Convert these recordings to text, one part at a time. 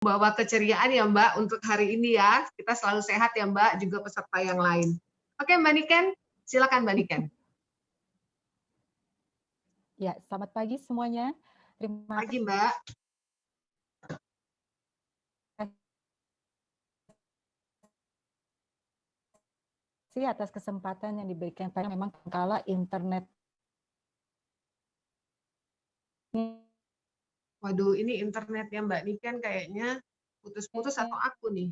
membawa keceriaan ya Mbak untuk hari ini ya. Kita selalu sehat ya Mbak, juga peserta yang lain. Oke Mbak Niken, silakan Mbak Niken. Ya, selamat pagi semuanya. Terima Pagi Mbak. kasih atas kesempatan yang diberikan. Karena memang kala internet. Waduh, ini internetnya Mbak Niken kayaknya putus-putus atau aku nih?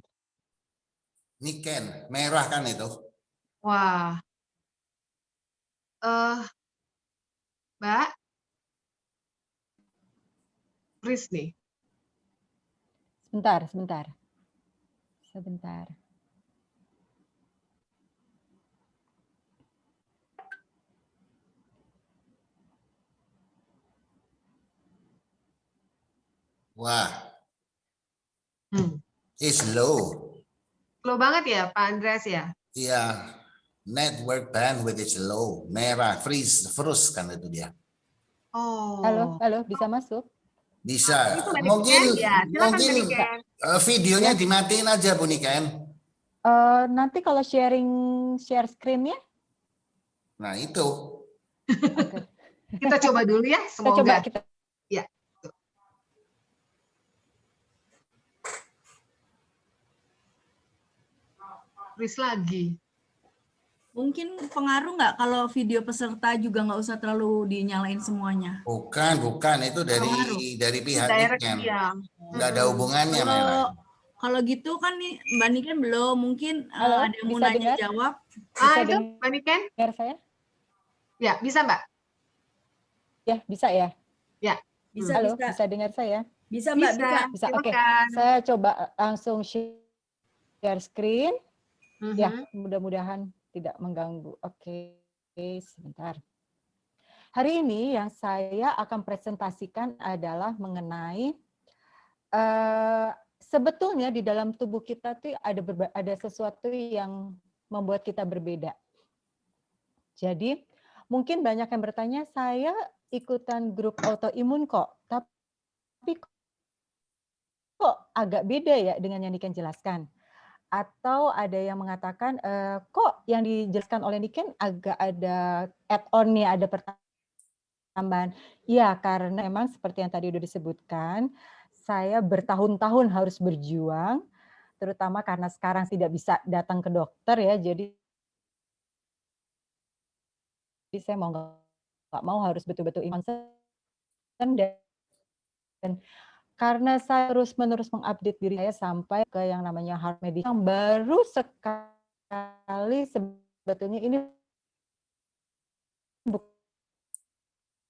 Niken, merah kan itu? Wah. Mbak, freeze nih. Sebentar. Wah, it's low. Low banget ya Pak Andreas ya? Iya, network bandwidth is low, merah, freeze kan itu dia. Oh. Halo, bisa masuk? Bisa. Itu Mbak Mungkin Niken? Ya, silakan Mbak Niken. videonya dimatiin aja Bu Niken. Nanti kalau share screen-nya? Nah itu. Oke. Kita coba dulu ya, semoga. Kita coba. Ya. Freeze lagi. Mungkin pengaruh nggak kalau video peserta juga nggak usah terlalu dinyalain semuanya? Bukan, itu dari pihak Niken. Nggak ada hubungannya, Kalau gitu kan nih Mbak Niken belum, mungkin Halo, ada yang mau nanya jawab. Itu Mbak Niken? Dengar saya? Ya, bisa Mbak? Ya, bisa ya? Ya. Halo, bisa dengar saya? Bisa Mbak, bisa. Oke, saya coba langsung share screen. Ya, mudah-mudahan tidak mengganggu. Oke, sebentar. Hari ini yang saya akan presentasikan adalah mengenai sebetulnya di dalam tubuh kita tuh ada sesuatu yang membuat kita berbeda. Jadi mungkin banyak yang bertanya, saya ikutan grup autoimun kok, tapi kok agak beda ya dengan yang Niken jelaskan. Atau ada yang mengatakan, kok yang dijelaskan oleh Niken agak ada add-on-nya, ada pertambahan. Ya, karena memang seperti yang tadi sudah disebutkan, saya bertahun-tahun harus berjuang, terutama karena sekarang tidak bisa datang ke dokter ya, jadi saya mau nggak mau harus betul-betul concern dan karena saya terus-menerus mengupdate diri saya sampai ke yang namanya heart medicine yang baru sekali sebetulnya ini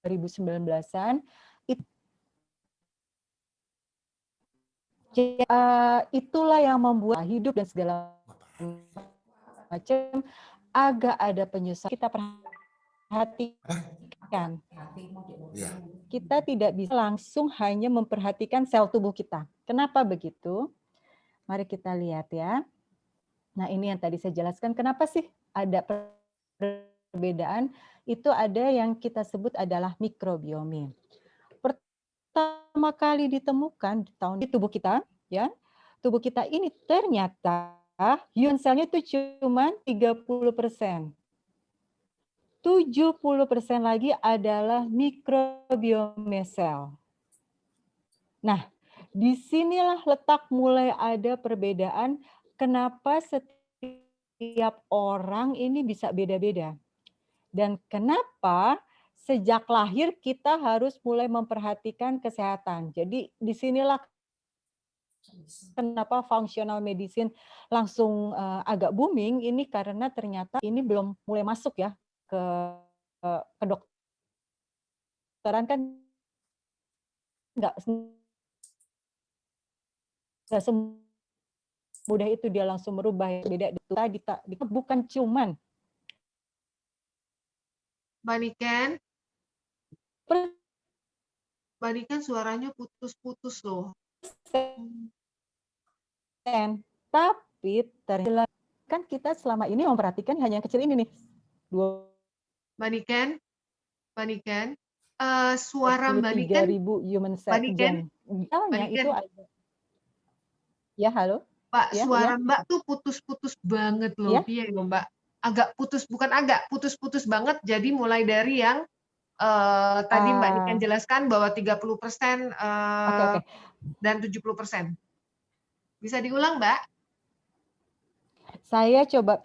2019-an itulah yang membuat hidup dan segala macam agak ada penyusupan. Kita perhatikan. Kita tidak bisa langsung hanya memperhatikan sel tubuh kita. Kenapa begitu? Mari kita lihat ya. Nah, ini yang tadi saya jelaskan. Kenapa sih ada perbedaan? Itu ada yang kita sebut adalah mikrobiomi. Pertama kali ditemukan di tubuh kita, ya. Tubuh kita ini ternyata ion selnya itu cuma 30%. 70% lagi adalah mikrobiome sel. Nah, disinilah letak mulai ada perbedaan kenapa setiap orang ini bisa beda-beda. Dan kenapa sejak lahir kita harus mulai memperhatikan kesehatan. Jadi disinilah kenapa functional medicine langsung agak booming, ini karena ternyata ini belum mulai masuk ya ke kedokteran kan nggak semudah itu dia langsung merubah ya, beda itu tadi bukan cuman Mbak Niken suaranya putus-putus loh. Tapi ternyata kan kita selama ini memperhatikan hanya yang kecil ini nih. Mbak Niken, suara Mbak Niken, human cell gen. Misalnya itu ada. Ya, halo. Mbak, Ya, suara ya. Mbak tuh putus-putus banget loh. Ya. Piye lho, Mbak? Agak putus, bukan agak, putus-putus banget. Jadi mulai dari yang tadi Mbak Niken jelaskan bahwa 30% Oke. dan 70%. Bisa diulang, Mbak? Saya coba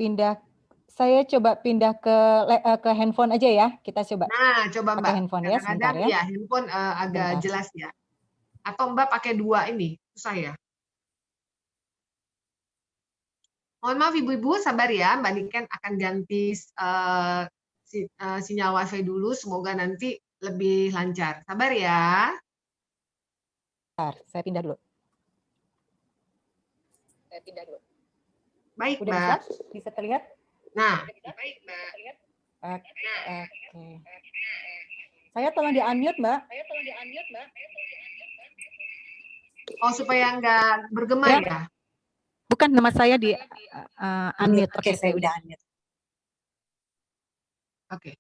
pindah ke handphone aja ya. Kita coba Nah, coba pakai Mbak. handphone ya, sebentar Kadang-kadang ya. ya handphone agak Sebentar. jelas ya. Atau Mbak pakai 2 ini, susah ya. Mohon maaf Ibu-ibu, sabar ya. Mbak Niken akan ganti sinyal WiFi dulu. Semoga nanti lebih lancar. Sabar ya. Bentar, saya pindah dulu. Baik, Udah Mbak. bisa terlihat? Nah, baik, Mbak. Oke. Saya tolong di-unmute, Mbak. Oh, supaya nggak bergema Ya. ya? Bukan, nama saya di unmute. Oke, saya udah unmute. Oke.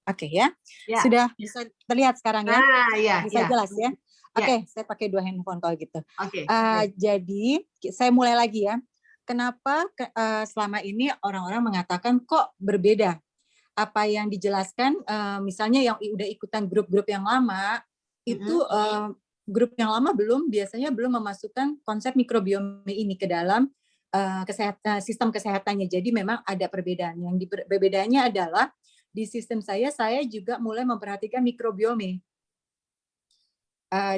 Oke ya. Ya. Sudah bisa terlihat sekarang ya? Nah, ya. Bisa ya. jelas ya? Ya. Oke, saya pakai 2 handphone kalau gitu. Oke. Jadi saya mulai lagi ya. Kenapa selama ini orang-orang mengatakan kok berbeda? Apa yang dijelaskan, misalnya yang udah ikutan grup-grup yang lama, itu grup yang lama biasanya belum memasukkan konsep mikrobiome ini ke dalam sistem kesehatannya. Jadi memang ada perbedaan. Yang perbedaannya adalah di sistem saya juga mulai memperhatikan mikrobiome.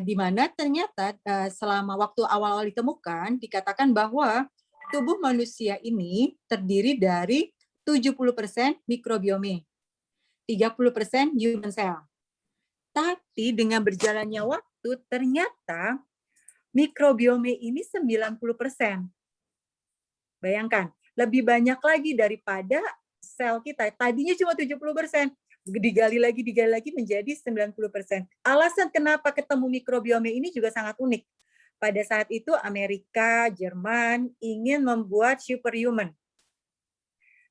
Di mana ternyata selama waktu awal-awal ditemukan, dikatakan bahwa tubuh manusia ini terdiri dari 70% mikrobiome, 30% human cell. Tapi dengan berjalannya waktu, ternyata mikrobiome ini 90%. Bayangkan, lebih banyak lagi daripada sel kita. Tadinya cuma 70%. Digali lagi menjadi 90%. Alasan kenapa ketemu mikrobiome ini juga sangat unik. Pada saat itu Amerika, Jerman ingin membuat superhuman.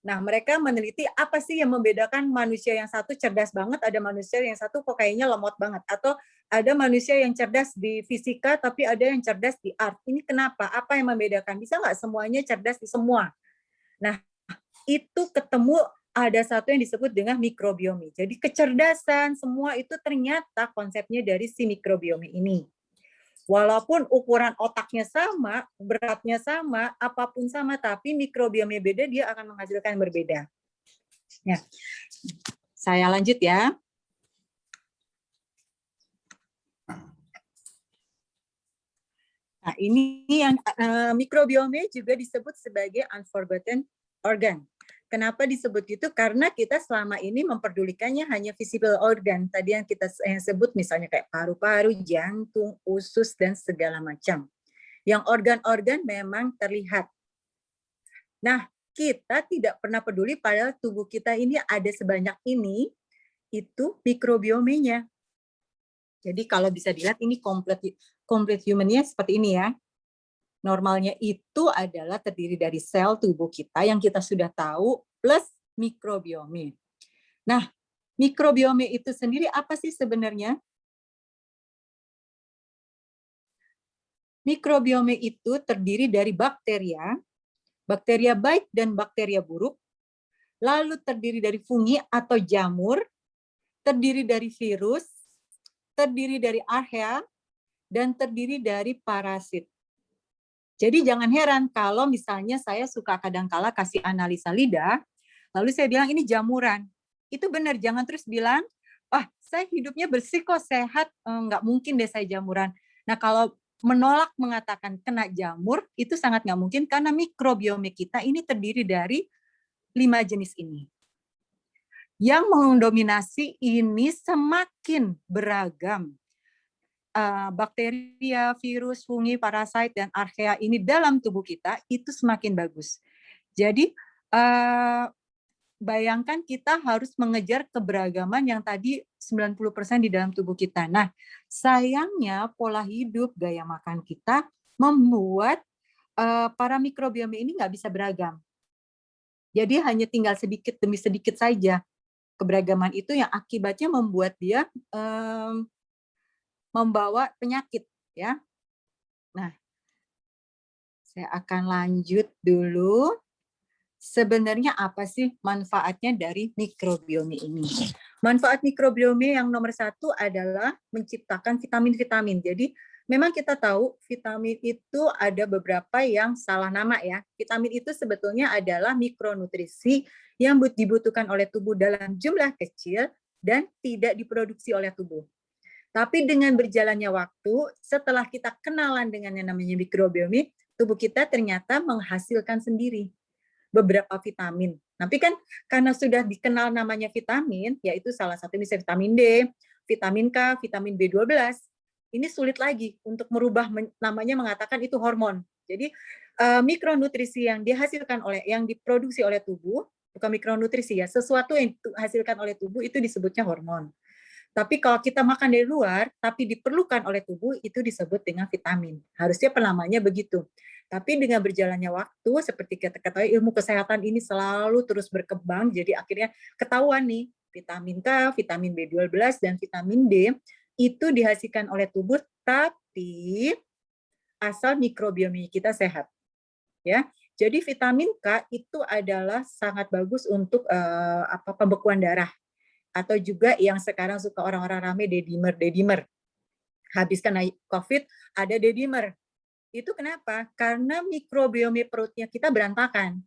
Nah, mereka meneliti apa sih yang membedakan manusia yang satu cerdas banget, ada manusia yang satu kok kayaknya lemot banget, atau ada manusia yang cerdas di fisika tapi ada yang cerdas di art. Ini kenapa? Apa yang membedakan? Bisa nggak semuanya cerdas di semua? Nah, itu ketemu ada satu yang disebut dengan mikrobiome. Jadi kecerdasan semua itu ternyata konsepnya dari si mikrobiome ini. Walaupun ukuran otaknya sama, beratnya sama, apapun sama, tapi mikrobiome beda, dia akan menghasilkan yang berbeda. Ya. Saya lanjut ya. Nah, ini yang mikrobiome juga disebut sebagai unforgotten organ. Kenapa disebut itu? Karena kita selama ini memperdulikannya hanya visible organ. Tadi yang kita sebut misalnya kayak paru-paru, jantung, usus, dan segala macam. Yang organ-organ memang terlihat. Nah, kita tidak pernah peduli pada tubuh kita ini ada sebanyak ini, itu mikrobiomenya. Jadi kalau bisa dilihat ini complete human-nya seperti ini ya. Normalnya itu adalah terdiri dari sel tubuh kita yang kita sudah tahu plus mikrobiome. Nah, mikrobiome itu sendiri apa sih sebenarnya? Mikrobiome itu terdiri dari bakteria baik dan bakteria buruk, lalu terdiri dari fungi atau jamur, terdiri dari virus, terdiri dari archaea, dan terdiri dari parasit. Jadi jangan heran kalau misalnya saya suka kadang-kala kasih analisa lidah, lalu saya bilang ini jamuran. Itu benar, jangan terus bilang, saya hidupnya bersih kok, sehat, nggak mungkin deh saya jamuran. Nah kalau menolak mengatakan kena jamur, itu sangat nggak mungkin karena mikrobiome kita ini terdiri dari 5 jenis ini. Yang mendominasi ini semakin beragam. Bakteria, virus, fungi, parasit, dan archaea ini dalam tubuh kita itu semakin bagus. Jadi bayangkan kita harus mengejar keberagaman yang tadi 90% di dalam tubuh kita. Nah, sayangnya pola hidup, gaya makan kita membuat para mikrobiome ini nggak bisa beragam. Jadi hanya tinggal sedikit demi sedikit saja keberagaman itu yang akibatnya membuat dia membawa penyakit ya. Nah, Saya akan lanjut dulu. Sebenarnya apa sih manfaatnya dari mikrobiome ini? Manfaat mikrobiome yang nomor satu adalah menciptakan vitamin-vitamin. Jadi memang kita tahu vitamin itu ada beberapa yang salah nama ya. Vitamin itu sebetulnya adalah mikronutrisi yang dibutuhkan oleh tubuh dalam jumlah kecil dan tidak diproduksi oleh tubuh. Tapi dengan berjalannya waktu, setelah kita kenalan dengan yang namanya mikrobiome, tubuh kita ternyata menghasilkan sendiri beberapa vitamin. Tapi kan karena sudah dikenal namanya vitamin, yaitu salah satu misalnya vitamin D, vitamin K, vitamin B12, ini sulit lagi untuk merubah namanya mengatakan itu hormon. Jadi mikronutrisi yang dihasilkan yang diproduksi oleh tubuh, bukan mikronutrisi ya, sesuatu yang dihasilkan oleh tubuh itu disebutnya hormon. Tapi kalau kita makan dari luar, tapi diperlukan oleh tubuh, itu disebut dengan vitamin. Harusnya penamanya begitu. Tapi dengan berjalannya waktu, seperti kita ketahui, ilmu kesehatan ini selalu terus berkembang, jadi akhirnya ketahuan nih, vitamin K, vitamin B12, dan vitamin D, itu dihasilkan oleh tubuh, tapi asal mikrobiome kita sehat. Ya, jadi vitamin K itu adalah sangat bagus untuk pembekuan darah. Atau juga yang sekarang suka orang-orang rame dedimer. Habis kena COVID, ada dedimer. Itu kenapa? Karena mikrobiome perutnya kita berantakan.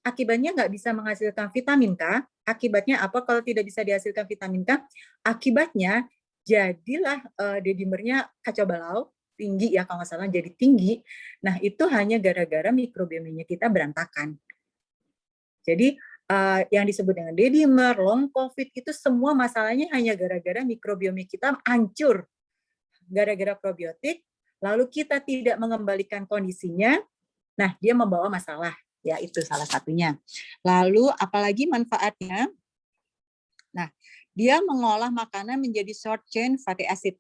Akibatnya nggak bisa menghasilkan vitamin K. Akibatnya apa kalau tidak bisa dihasilkan vitamin K? Akibatnya jadilah dedimernya kacau balau, tinggi ya kalau nggak salah jadi tinggi. Nah itu hanya gara-gara mikrobiomenya kita berantakan. Jadi yang disebut dengan dedimer, long COVID itu semua masalahnya hanya gara-gara mikrobiome kita hancur. Gara-gara probiotik, lalu kita tidak mengembalikan kondisinya, nah dia membawa masalah, ya itu salah satunya. Lalu apalagi manfaatnya? Nah, dia mengolah makanan menjadi short chain fatty acid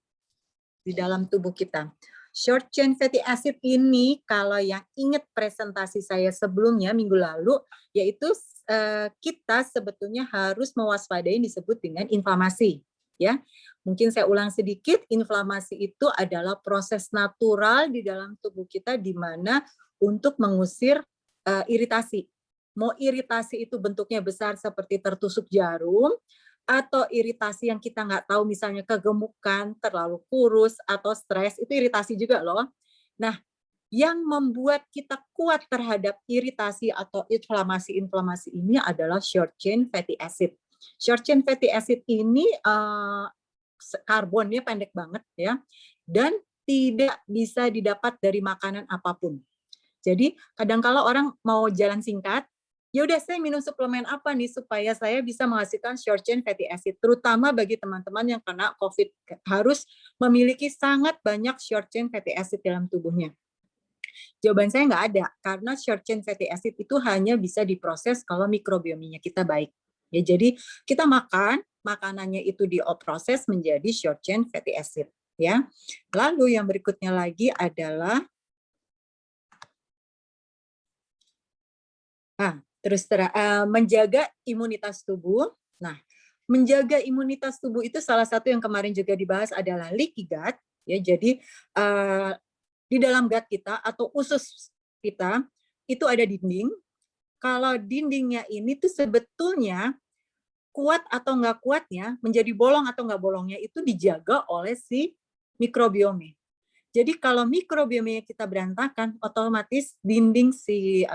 di dalam tubuh kita. Short chain fatty acid ini, kalau yang ingat presentasi saya sebelumnya minggu lalu, yaitu kita sebetulnya harus mewaspadai disebut dengan inflamasi. Ya, mungkin saya ulang sedikit, inflamasi itu adalah proses natural di dalam tubuh kita di mana untuk mengusir iritasi. Mau iritasi itu bentuknya besar seperti tertusuk jarum, atau iritasi yang kita nggak tahu misalnya kegemukan, terlalu kurus, atau stres, itu iritasi juga loh. Nah, yang membuat kita kuat terhadap iritasi atau inflamasi ini adalah short chain fatty acid. Short chain fatty acid ini karbonnya pendek banget ya, dan tidak bisa didapat dari makanan apapun. Jadi kadang-kala orang mau jalan singkat, ya udah saya minum suplemen apa nih supaya saya bisa menghasilkan short chain fatty acid, terutama bagi teman-teman yang kena COVID, harus memiliki sangat banyak short chain fatty acid dalam tubuhnya. Jawaban saya nggak ada, karena short chain fatty acid itu hanya bisa diproses kalau mikrobiomenya kita baik. Ya, jadi kita makanannya itu diproses menjadi short chain fatty acid. Ya, lalu yang berikutnya lagi adalah menjaga imunitas tubuh. Nah, menjaga imunitas tubuh itu salah satu yang kemarin juga dibahas adalah leaky gut. Ya, jadi di dalam gut kita atau usus kita itu ada dinding. Kalau dindingnya ini tuh sebetulnya kuat atau nggak kuatnya, menjadi bolong atau nggak bolongnya itu dijaga oleh si mikrobiome. Jadi kalau mikrobiomenya kita berantakan, otomatis dinding si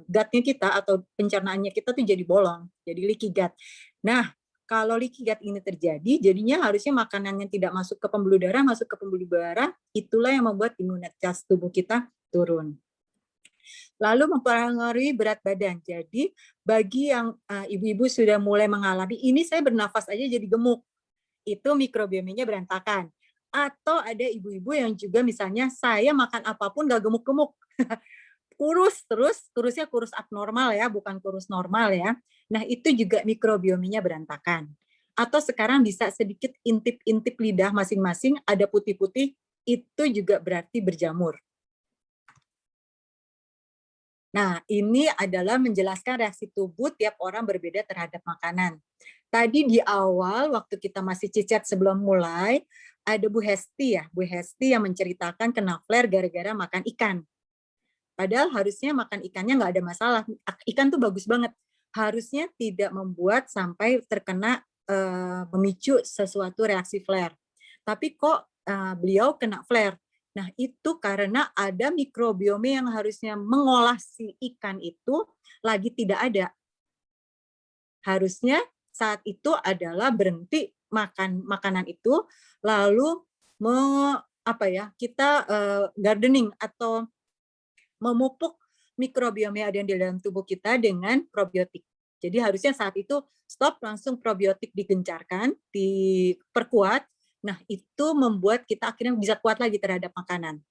gutnya kita atau pencernaannya kita tuh jadi bolong, jadi leaky gut. Nah, kalau leaky gut ini terjadi, jadinya harusnya makanan yang tidak masuk ke pembuluh darah, itulah yang membuat imunitas tubuh kita turun. Lalu mempengaruhi berat badan. Jadi bagi yang ibu-ibu sudah mulai mengalami, ini saya bernafas aja jadi gemuk, itu mikrobiomenya berantakan. Atau ada ibu-ibu yang juga misalnya saya makan apapun gak gemuk-gemuk. Kurus terus, kurusnya kurus abnormal ya, bukan kurus normal ya. Nah itu juga mikrobiomenya berantakan. Atau sekarang bisa sedikit intip-intip lidah masing-masing, ada putih-putih, itu juga berarti berjamur. Nah, ini adalah menjelaskan reaksi tubuh tiap orang berbeda terhadap makanan. Tadi di awal, waktu kita masih cicat sebelum mulai, ada Bu Hesti ya, Bu Hesti yang menceritakan kena flare gara-gara makan ikan. Padahal harusnya makan ikannya nggak ada masalah. Ikan tuh bagus banget. Harusnya tidak membuat sampai terkena memicu sesuatu reaksi flare. Tapi kok beliau kena flare. Nah, itu karena ada mikrobiome yang harusnya mengolah si ikan itu lagi tidak ada. Harusnya saat itu adalah berhenti makan makanan itu, lalu kita gardening atau memupuk mikrobiome yang ada di dalam tubuh kita dengan probiotik. Jadi harusnya saat itu stop, langsung probiotik digencarkan, diperkuat. Nah, itu membuat kita akhirnya bisa kuat lagi terhadap makanan.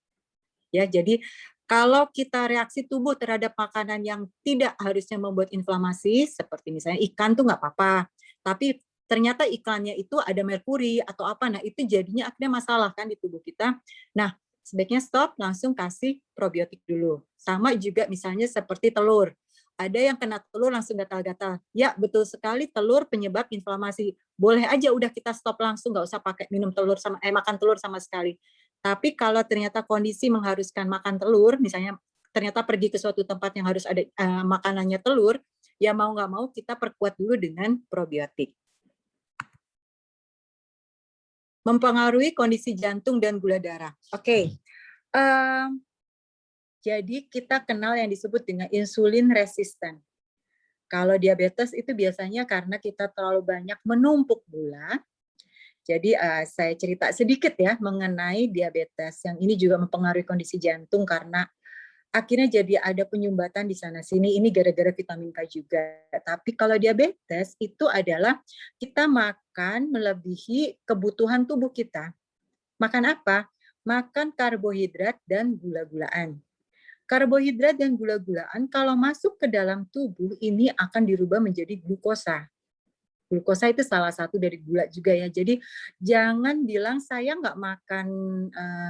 Ya, jadi kalau kita reaksi tubuh terhadap makanan yang tidak harusnya membuat inflamasi, seperti misalnya ikan tuh nggak apa-apa, tapi ternyata ikannya itu ada merkuri atau apa, nah itu jadinya akhirnya masalah kan di tubuh kita. Nah, sebaiknya stop, langsung kasih probiotik dulu. Sama juga misalnya seperti telur. Ada yang kena telur langsung gatal-gatal. Ya, betul sekali, telur penyebab inflamasi. Boleh aja udah kita stop langsung, nggak usah pakai makan telur sama sekali. Tapi kalau ternyata kondisi mengharuskan makan telur, misalnya ternyata pergi ke suatu tempat yang harus ada makanannya telur, ya mau nggak mau kita perkuat dulu dengan probiotik. Mempengaruhi kondisi jantung dan gula darah. Oke. Jadi kita kenal yang disebut dengan insulin resisten. Kalau diabetes itu biasanya karena kita terlalu banyak menumpuk gula. Jadi saya cerita sedikit ya mengenai diabetes. Yang ini juga mempengaruhi kondisi jantung karena akhirnya jadi ada penyumbatan di sana-sini. Ini gara-gara vitamin K juga. Tapi kalau diabetes itu adalah kita makan melebihi kebutuhan tubuh kita. Makan apa? Makan karbohidrat dan gula-gulaan. Karbohidrat dan gula-gulaan kalau masuk ke dalam tubuh ini akan dirubah menjadi glukosa. Glukosa itu salah satu dari gula juga ya. Jadi jangan bilang saya nggak makan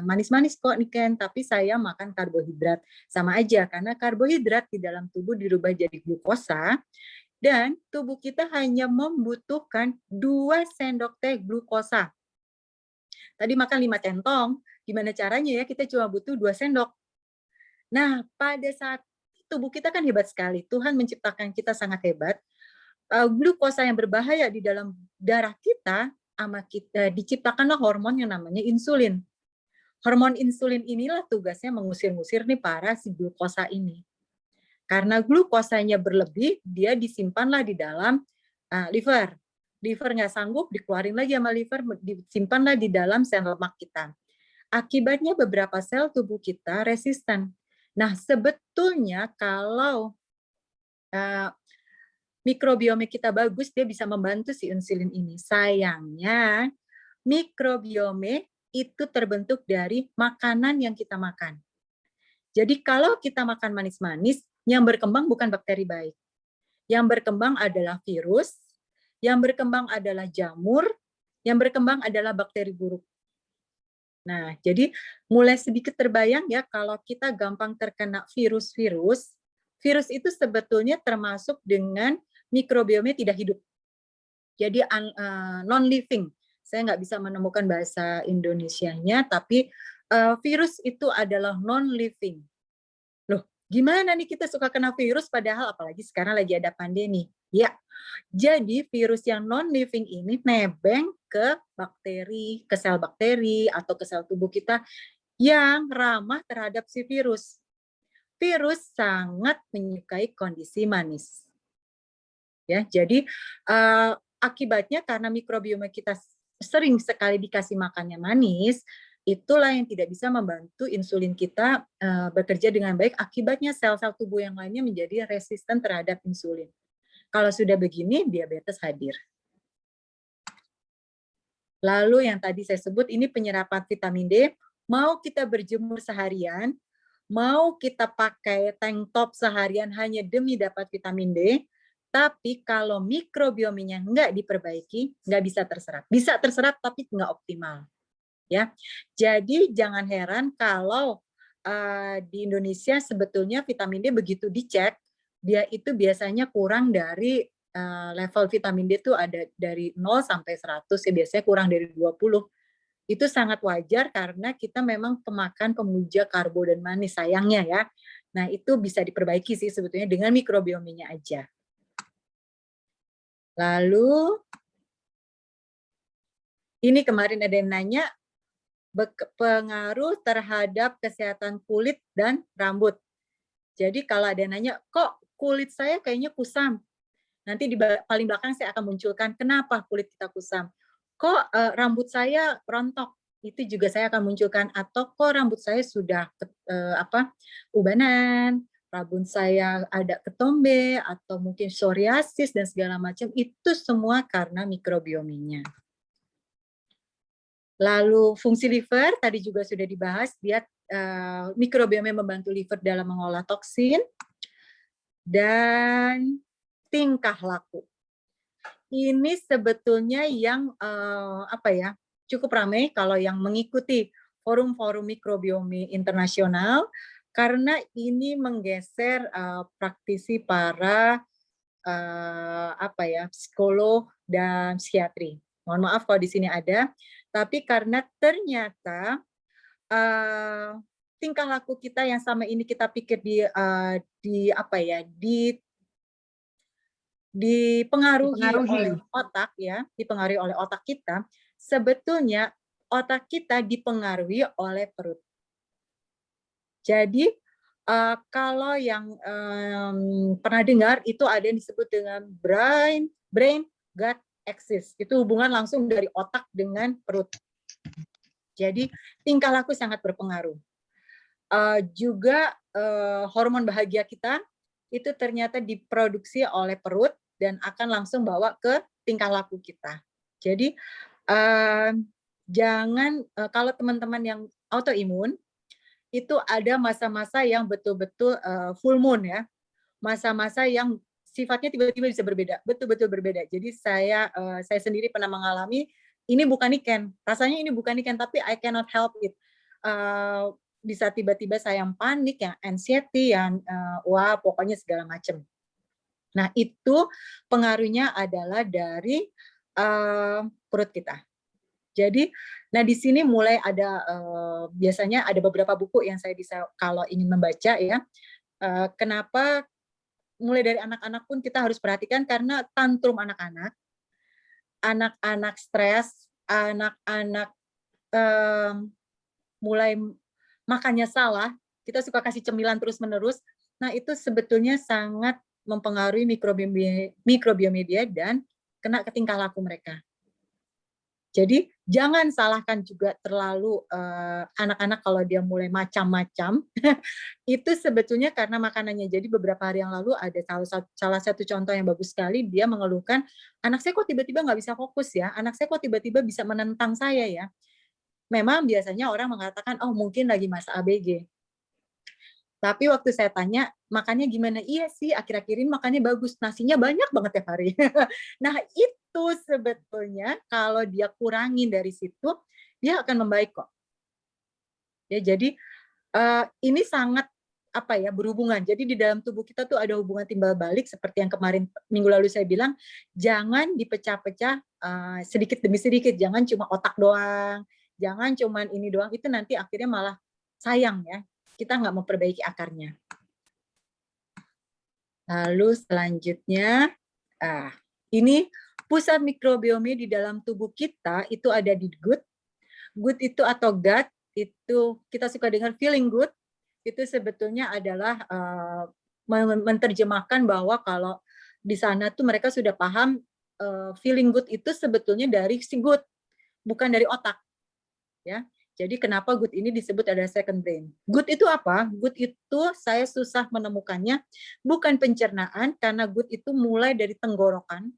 manis-manis kok Niken, tapi saya makan karbohidrat. Sama aja karena karbohidrat di dalam tubuh dirubah jadi glukosa dan tubuh kita hanya membutuhkan 2 sendok teh glukosa. Tadi makan 5 centong, gimana caranya ya kita cuma butuh 2 sendok. Nah, pada saat tubuh kita kan hebat sekali. Tuhan menciptakan kita sangat hebat. Glukosa yang berbahaya di dalam darah kita, diciptakanlah hormon yang namanya insulin. Hormon insulin inilah tugasnya mengusir-ngusir nih para si glukosa ini. Karena glukosanya berlebih, dia disimpanlah di dalam liver. Liver nggak sanggup, dikeluarin lagi sama liver, disimpanlah di dalam sel lemak kita. Akibatnya beberapa sel tubuh kita resisten. Nah, sebetulnya kalau mikrobiome kita bagus, dia bisa membantu si insulin ini. Sayangnya, mikrobiome itu terbentuk dari makanan yang kita makan. Jadi kalau kita makan manis-manis, yang berkembang bukan bakteri baik. Yang berkembang adalah virus, yang berkembang adalah jamur, yang berkembang adalah bakteri buruk. Nah, jadi mulai sedikit terbayang ya kalau kita gampang terkena virus-virus, virus itu sebetulnya termasuk dengan mikrobiome tidak hidup. Jadi non-living. Saya nggak bisa menemukan bahasa Indonesianya, tapi virus itu adalah non-living. Loh, gimana nih kita suka kena virus padahal apalagi sekarang lagi ada pandemi? Ya, jadi virus yang non-living ini nebeng ke bakteri, ke sel bakteri atau ke sel tubuh kita yang ramah terhadap si virus. Virus sangat menyukai kondisi manis. Ya, jadi akibatnya karena mikrobiome kita sering sekali dikasih makannya manis, itulah yang tidak bisa membantu insulin kita bekerja dengan baik. Akibatnya sel-sel tubuh yang lainnya menjadi resisten terhadap insulin. Kalau sudah begini, diabetes hadir. Lalu yang tadi saya sebut ini penyerapan vitamin D, mau kita berjemur seharian, mau kita pakai tank top seharian hanya demi dapat vitamin D, tapi kalau mikrobiomenya nggak diperbaiki, nggak bisa terserap. Bisa terserap tapi nggak optimal. Ya, jadi jangan heran kalau di Indonesia sebetulnya vitamin D begitu dicek, dia itu biasanya kurang dari level vitamin D itu ada dari 0 sampai 100, ya biasanya kurang dari 20. Itu sangat wajar karena kita memang pemakan pemuja karbo dan manis, sayangnya ya. Nah, itu bisa diperbaiki sih sebetulnya dengan mikrobiominya aja. Lalu, ini kemarin ada yang nanya, pengaruh terhadap kesehatan kulit dan rambut. Jadi kalau ada yang nanya, kok kulit saya kayaknya kusam? Nanti di paling belakang saya akan munculkan kenapa kulit kita kusam. Kok rambut saya rontok? Itu juga saya akan munculkan. Atau kok rambut saya sudah ubanan, rambut saya ada ketombe, atau mungkin psoriasis dan segala macam. Itu semua karena mikrobiominya. Lalu fungsi liver tadi juga sudah dibahas, dia mikrobioma membantu liver dalam mengolah toksin dan tingkah laku. Ini sebetulnya yang cukup ramai kalau yang mengikuti forum-forum mikrobiomi internasional, karena ini menggeser praktisi para psikolog dan psikiatri. Mohon maaf kalau di sini ada, tapi karena ternyata tingkah laku kita yang sama ini kita pikir dipengaruhi oleh otak ya, dipengaruhi oleh otak kita, sebetulnya otak kita dipengaruhi oleh perut. Jadi kalau yang pernah dengar itu ada yang disebut dengan brain gut axis. Itu hubungan langsung dari otak dengan perut. Jadi tingkah laku sangat berpengaruh. Juga hormon bahagia kita itu ternyata diproduksi oleh perut dan akan langsung bawa ke tingkah laku kita. Jadi jangan kalau teman-teman yang autoimun itu ada masa-masa yang betul-betul full moon ya, masa-masa yang sifatnya tiba-tiba bisa berbeda, betul-betul berbeda. Jadi saya sendiri pernah mengalami ini bukan niken, rasanya ini bukan niken, tapi I cannot help it. Bisa tiba-tiba saya yang panik, yang anxiety, yang pokoknya segala macam. Nah itu pengaruhnya adalah dari perut kita. Jadi, nah di sini mulai ada biasanya ada beberapa buku yang saya bisa kalau ingin membaca ya. Kenapa mulai dari anak-anak pun kita harus perhatikan karena tantrum anak-anak, anak-anak stres, anak-anak mulai makannya salah, kita suka kasih cemilan terus-menerus. Nah itu sebetulnya sangat mempengaruhi mikrobiomi dia dan kena ke tingkah laku mereka. Jadi jangan salahkan juga terlalu anak-anak kalau dia mulai macam-macam. Itu sebetulnya karena makanannya. Jadi beberapa hari yang lalu ada salah satu contoh yang bagus sekali. Dia mengeluhkan, anak saya kok tiba-tiba nggak bisa fokus ya. Anak saya kok tiba-tiba bisa menentang saya ya. Memang biasanya orang mengatakan, oh mungkin lagi masa ABG. Tapi waktu saya tanya, makannya gimana? Iya sih, akhir-akhir ini makannya bagus. Nasinya banyak banget tiap hari. Nah, itu sebetulnya kalau dia kurangin dari situ, dia akan membaik kok. Ya, jadi ini sangat berhubungan. Jadi di dalam tubuh kita tuh ada hubungan timbal balik seperti yang kemarin minggu lalu saya bilang, jangan dipecah-pecah sedikit demi sedikit, jangan cuma otak doang, jangan cuma ini doang, itu nanti akhirnya malah sayang ya. Kita nggak memperbaiki akarnya. Lalu selanjutnya, ini pusat mikrobiomi di dalam tubuh kita itu ada di gut. Gut itu atau gut, itu kita suka dengar feeling good, itu sebetulnya adalah menerjemahkan bahwa kalau di sana tuh mereka sudah paham feeling good itu sebetulnya dari si gut, bukan dari otak. Ya. Jadi kenapa gut ini disebut ada second brain? Gut itu apa? Gut itu saya susah menemukannya, bukan pencernaan, karena gut itu mulai dari tenggorokan,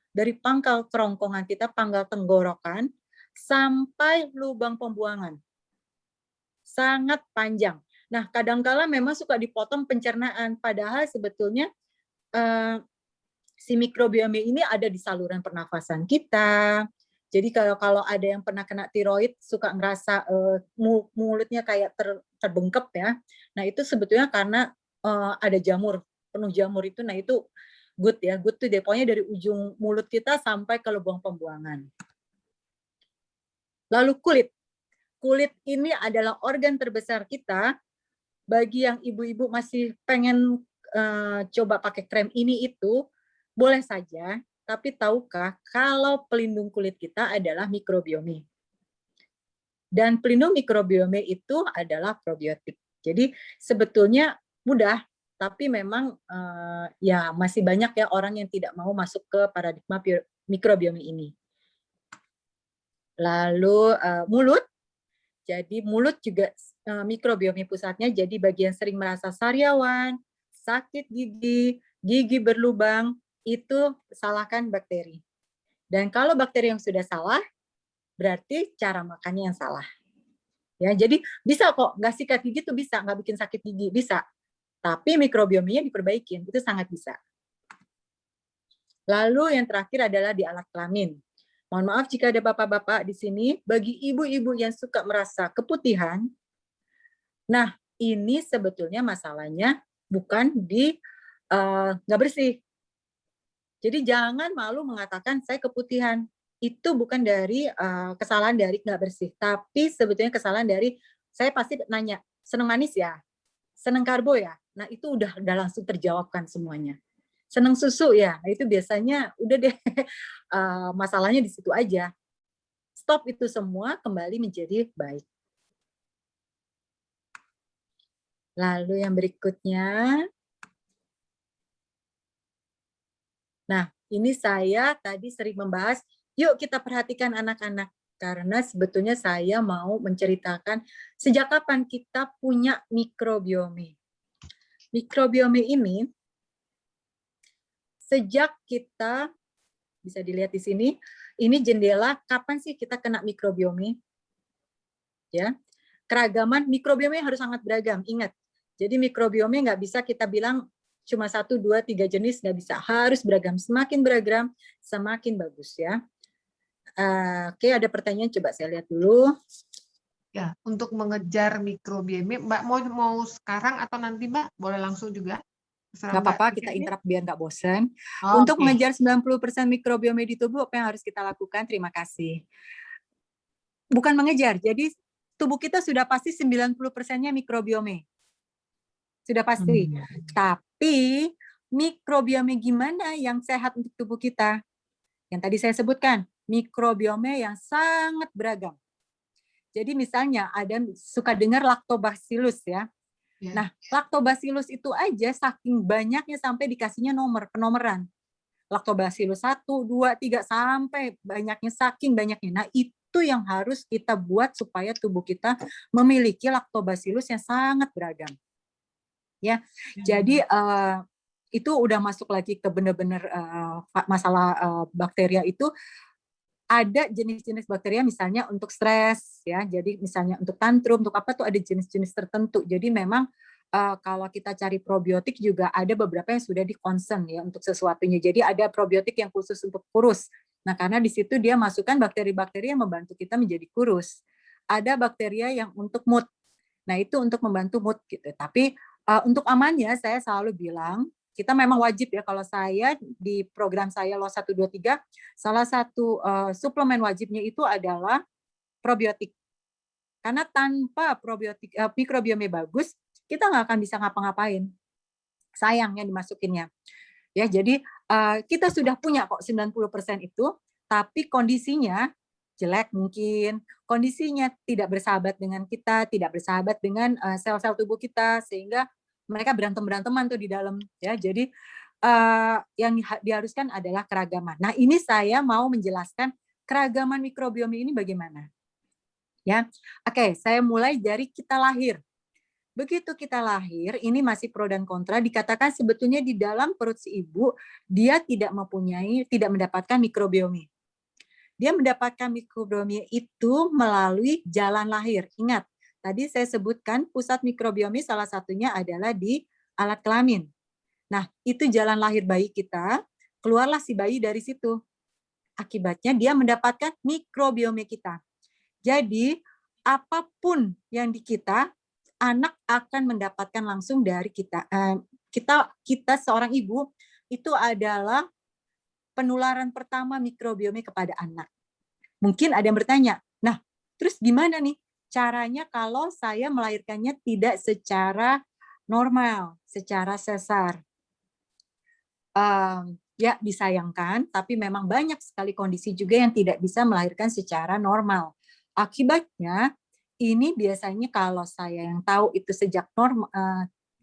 dari pangkal kerongkongan kita, pangkal tenggorokan, sampai lubang pembuangan. Sangat panjang. Nah, kadangkala memang suka dipotong pencernaan, padahal sebetulnya si mikrobiomi ini ada di saluran pernafasan kita. Jadi kalau ada yang pernah kena tiroid suka ngerasa mulutnya kayak terbengkep ya. Nah itu sebetulnya karena ada jamur, penuh jamur itu. Nah itu gut ya. Gut itu deponya dari ujung mulut kita sampai ke lubang pembuangan. Lalu kulit. Kulit ini adalah organ terbesar kita. bagi yang ibu-ibu masih pengen coba pakai krem ini itu, boleh saja, tapi tahukah kalau pelindung kulit kita adalah mikrobiome. Dan pelindung mikrobiome itu adalah probiotik. Jadi sebetulnya mudah, tapi memang ya masih banyak ya orang yang tidak mau masuk ke paradigma mikrobiome ini. Lalu mulut, jadi mulut juga mikrobiome pusatnya, jadi bagian sering merasa sariawan, sakit gigi, gigi berlubang, itu salahkan bakteri. Dan kalau bakteri yang sudah salah, berarti cara makannya yang salah. Ya, jadi bisa kok, nggak sikat gigi tuh bisa, nggak bikin sakit gigi, bisa. Tapi mikrobiomenya diperbaikin, itu sangat bisa. Lalu yang terakhir adalah di alat kelamin. Mohon maaf jika ada bapak-bapak di sini, bagi ibu-ibu yang suka merasa keputihan, nah ini sebetulnya masalahnya bukan di nggak bersih. Jadi jangan malu mengatakan saya keputihan. Itu bukan dari kesalahan dari nggak bersih, tapi sebetulnya kesalahan dari saya pasti nanya, seneng manis ya, seneng karbo ya. Nah itu udah langsung terjawabkan semuanya. Seneng susu ya, nah, itu biasanya udah deh masalahnya di situ aja. Stop itu semua, kembali menjadi baik. Lalu yang berikutnya, nah ini saya tadi sering membahas, yuk kita perhatikan anak-anak. Karena sebetulnya saya mau menceritakan sejak kapan kita punya mikrobiome. Mikrobiome ini, sejak kita, bisa dilihat di sini, ini jendela kapan sih kita kena mikrobiome. Ya, keragaman mikrobiome harus sangat beragam, ingat. Jadi mikrobiome nggak bisa kita bilang cuma 1, 2, 3 jenis, nggak bisa. Harus beragam. Semakin beragam, semakin bagus ya. Oke, ada pertanyaan, coba saya lihat dulu. Ya, untuk mengejar mikrobiome, Mbak mau sekarang atau nanti Mbak? Boleh langsung juga. Nggak apa-apa, kita interrupt biar nggak bosan. Oh, untuk mengejar 90% mikrobiome di tubuh, apa yang harus kita lakukan? Terima kasih. Bukan mengejar, jadi tubuh kita sudah pasti 90%-nya mikrobiome. Sudah pasti. Tapi mikrobiome gimana yang sehat untuk tubuh kita? Yang tadi saya sebutkan, mikrobiome yang sangat beragam. Jadi misalnya ada suka dengar lactobacillus ya. Nah, lactobacillus itu aja saking banyaknya sampai dikasihnya nomor, penomoran. Lactobacillus 1, 2, 3 sampai banyaknya, saking banyaknya. Nah, itu yang harus kita buat supaya tubuh kita memiliki lactobacillus yang sangat beragam. Ya, jadi itu udah masuk lagi ke benar-benar masalah bakteria itu. Ada jenis-jenis bakteria misalnya untuk stres ya, jadi misalnya untuk tantrum, untuk apa tuh ada jenis-jenis tertentu. Jadi memang kalau kita cari probiotik juga ada beberapa yang sudah di-concern ya untuk sesuatunya. Jadi ada probiotik yang khusus untuk kurus. Nah, karena di situ dia masukkan bakteri-bakteri yang membantu kita menjadi kurus. Ada bakteria yang untuk mood. Nah, itu untuk membantu mood gitu. Tapi untuk amannya saya selalu bilang kita memang wajib ya, kalau saya di program saya LOS 123, salah satu suplemen wajibnya itu adalah probiotik. Karena tanpa probiotik mikrobiome bagus, kita nggak akan bisa ngapa-ngapain. Sayangnya dimasukinnya. Ya, jadi kita sudah punya kok 90% itu, tapi kondisinya jelek mungkin, kondisinya tidak bersahabat dengan kita, tidak bersahabat dengan sel-sel tubuh kita, sehingga mereka berantem-beranteman tuh di dalam ya. Jadi yang diharuskan adalah keragaman. Nah, ini saya mau menjelaskan keragaman mikrobiome ini bagaimana. Ya. Oke, saya mulai dari kita lahir. Begitu kita lahir, ini masih pro dan kontra, dikatakan sebetulnya di dalam perut si ibu dia tidak mendapatkan mikrobiome. Dia mendapatkan mikrobiome itu melalui jalan lahir. Ingat, tadi saya sebutkan pusat mikrobiome salah satunya adalah di alat kelamin. Nah, itu jalan lahir bayi kita, keluarlah si bayi dari situ. Akibatnya dia mendapatkan mikrobiome kita. Jadi, apapun yang di kita, anak akan mendapatkan langsung dari kita. Kita seorang ibu, itu adalah penularan pertama mikrobiome kepada anak. Mungkin ada yang bertanya, nah, terus gimana nih? caranya kalau saya melahirkannya tidak secara normal, secara sesar. Ya disayangkan, tapi memang banyak sekali kondisi juga yang tidak bisa melahirkan secara normal. Akibatnya, ini biasanya kalau saya yang tahu itu sejak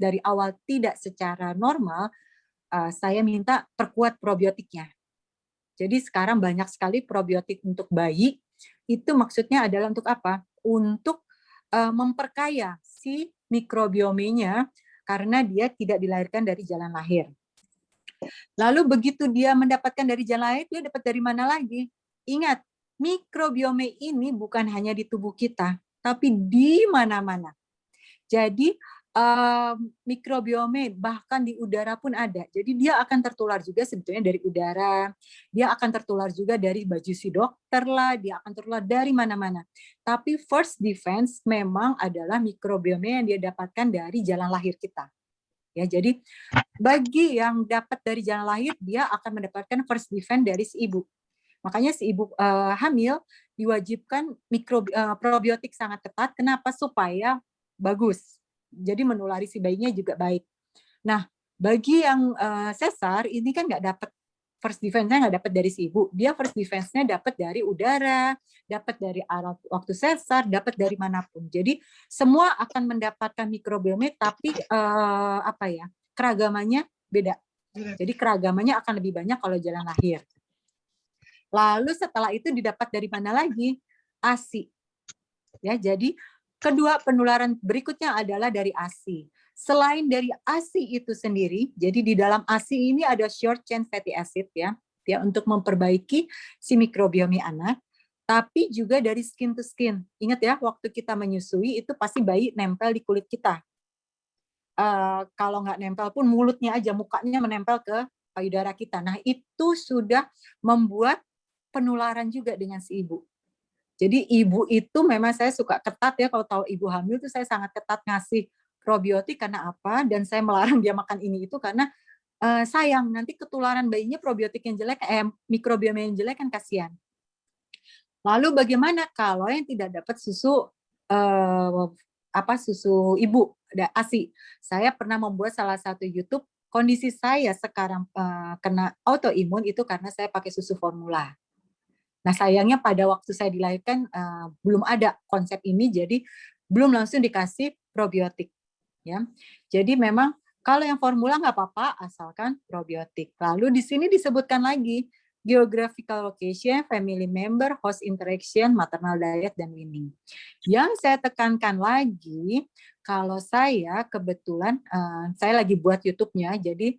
dari awal tidak secara normal, saya minta perkuat probiotiknya. Jadi sekarang banyak sekali probiotik untuk bayi, itu maksudnya adalah untuk apa? Untuk memperkaya si mikrobiomenya karena dia tidak dilahirkan dari jalan lahir. Lalu begitu dia mendapatkan dari jalan lahir, dia dapat dari mana lagi? Ingat, mikrobiome ini bukan hanya di tubuh kita, tapi di mana-mana. Jadi mikrobiome bahkan di udara pun ada. Jadi dia akan tertular juga sebetulnya dari udara, dia akan tertular juga dari baju si dokter lah, dia akan tertular dari mana-mana. Tapi first defense memang adalah mikrobiome yang dia dapatkan dari jalan lahir kita. Ya, jadi bagi yang dapat dari jalan lahir, dia akan mendapatkan first defense dari si ibu. Makanya si ibu hamil diwajibkan probiotik sangat ketat. Kenapa? Supaya bagus. Jadi menulari si bayinya juga baik. Nah, bagi yang sesar ini kan nggak dapat first defense-nya, nggak dapat dari si ibu. Dia first defense-nya dapat dari udara, dapat dari alat waktu sesar, dapat dari manapun. Jadi semua akan mendapatkan mikrobiome, tapi keragamannya beda. Jadi keragamannya akan lebih banyak kalau jalan lahir. Lalu setelah itu didapat dari mana lagi? ASI. Ya, jadi kedua penularan berikutnya adalah dari ASI. Selain dari ASI itu sendiri, jadi di dalam ASI ini ada short chain fatty acid ya untuk memperbaiki si mikrobiome anak, tapi juga dari skin to skin. Ingat ya, waktu kita menyusui itu pasti bayi nempel di kulit kita. Kalau nggak nempel pun mulutnya aja, mukanya menempel ke payudara kita. Nah, itu sudah membuat penularan juga dengan si ibu. Jadi ibu itu memang saya suka ketat ya, kalau tahu ibu hamil itu saya sangat ketat ngasih probiotik karena apa, dan saya melarang dia makan ini itu karena sayang nanti ketularan bayinya probiotik yang jelek, mikrobiome yang jelek kan kasihan. Lalu bagaimana kalau yang tidak dapat susu susu ibu, ada ASI. Saya pernah membuat salah satu YouTube, kondisi saya sekarang kena autoimun itu karena saya pakai susu formula. Nah sayangnya pada waktu saya dilahirkan belum ada konsep ini, jadi belum langsung dikasih probiotik. Ya, jadi memang kalau yang formula nggak apa-apa, asalkan probiotik. Lalu di sini disebutkan lagi geographical location, family member, host interaction, maternal diet, dan weaning. Yang saya tekankan lagi, kalau saya kebetulan saya lagi buat YouTube-nya, jadi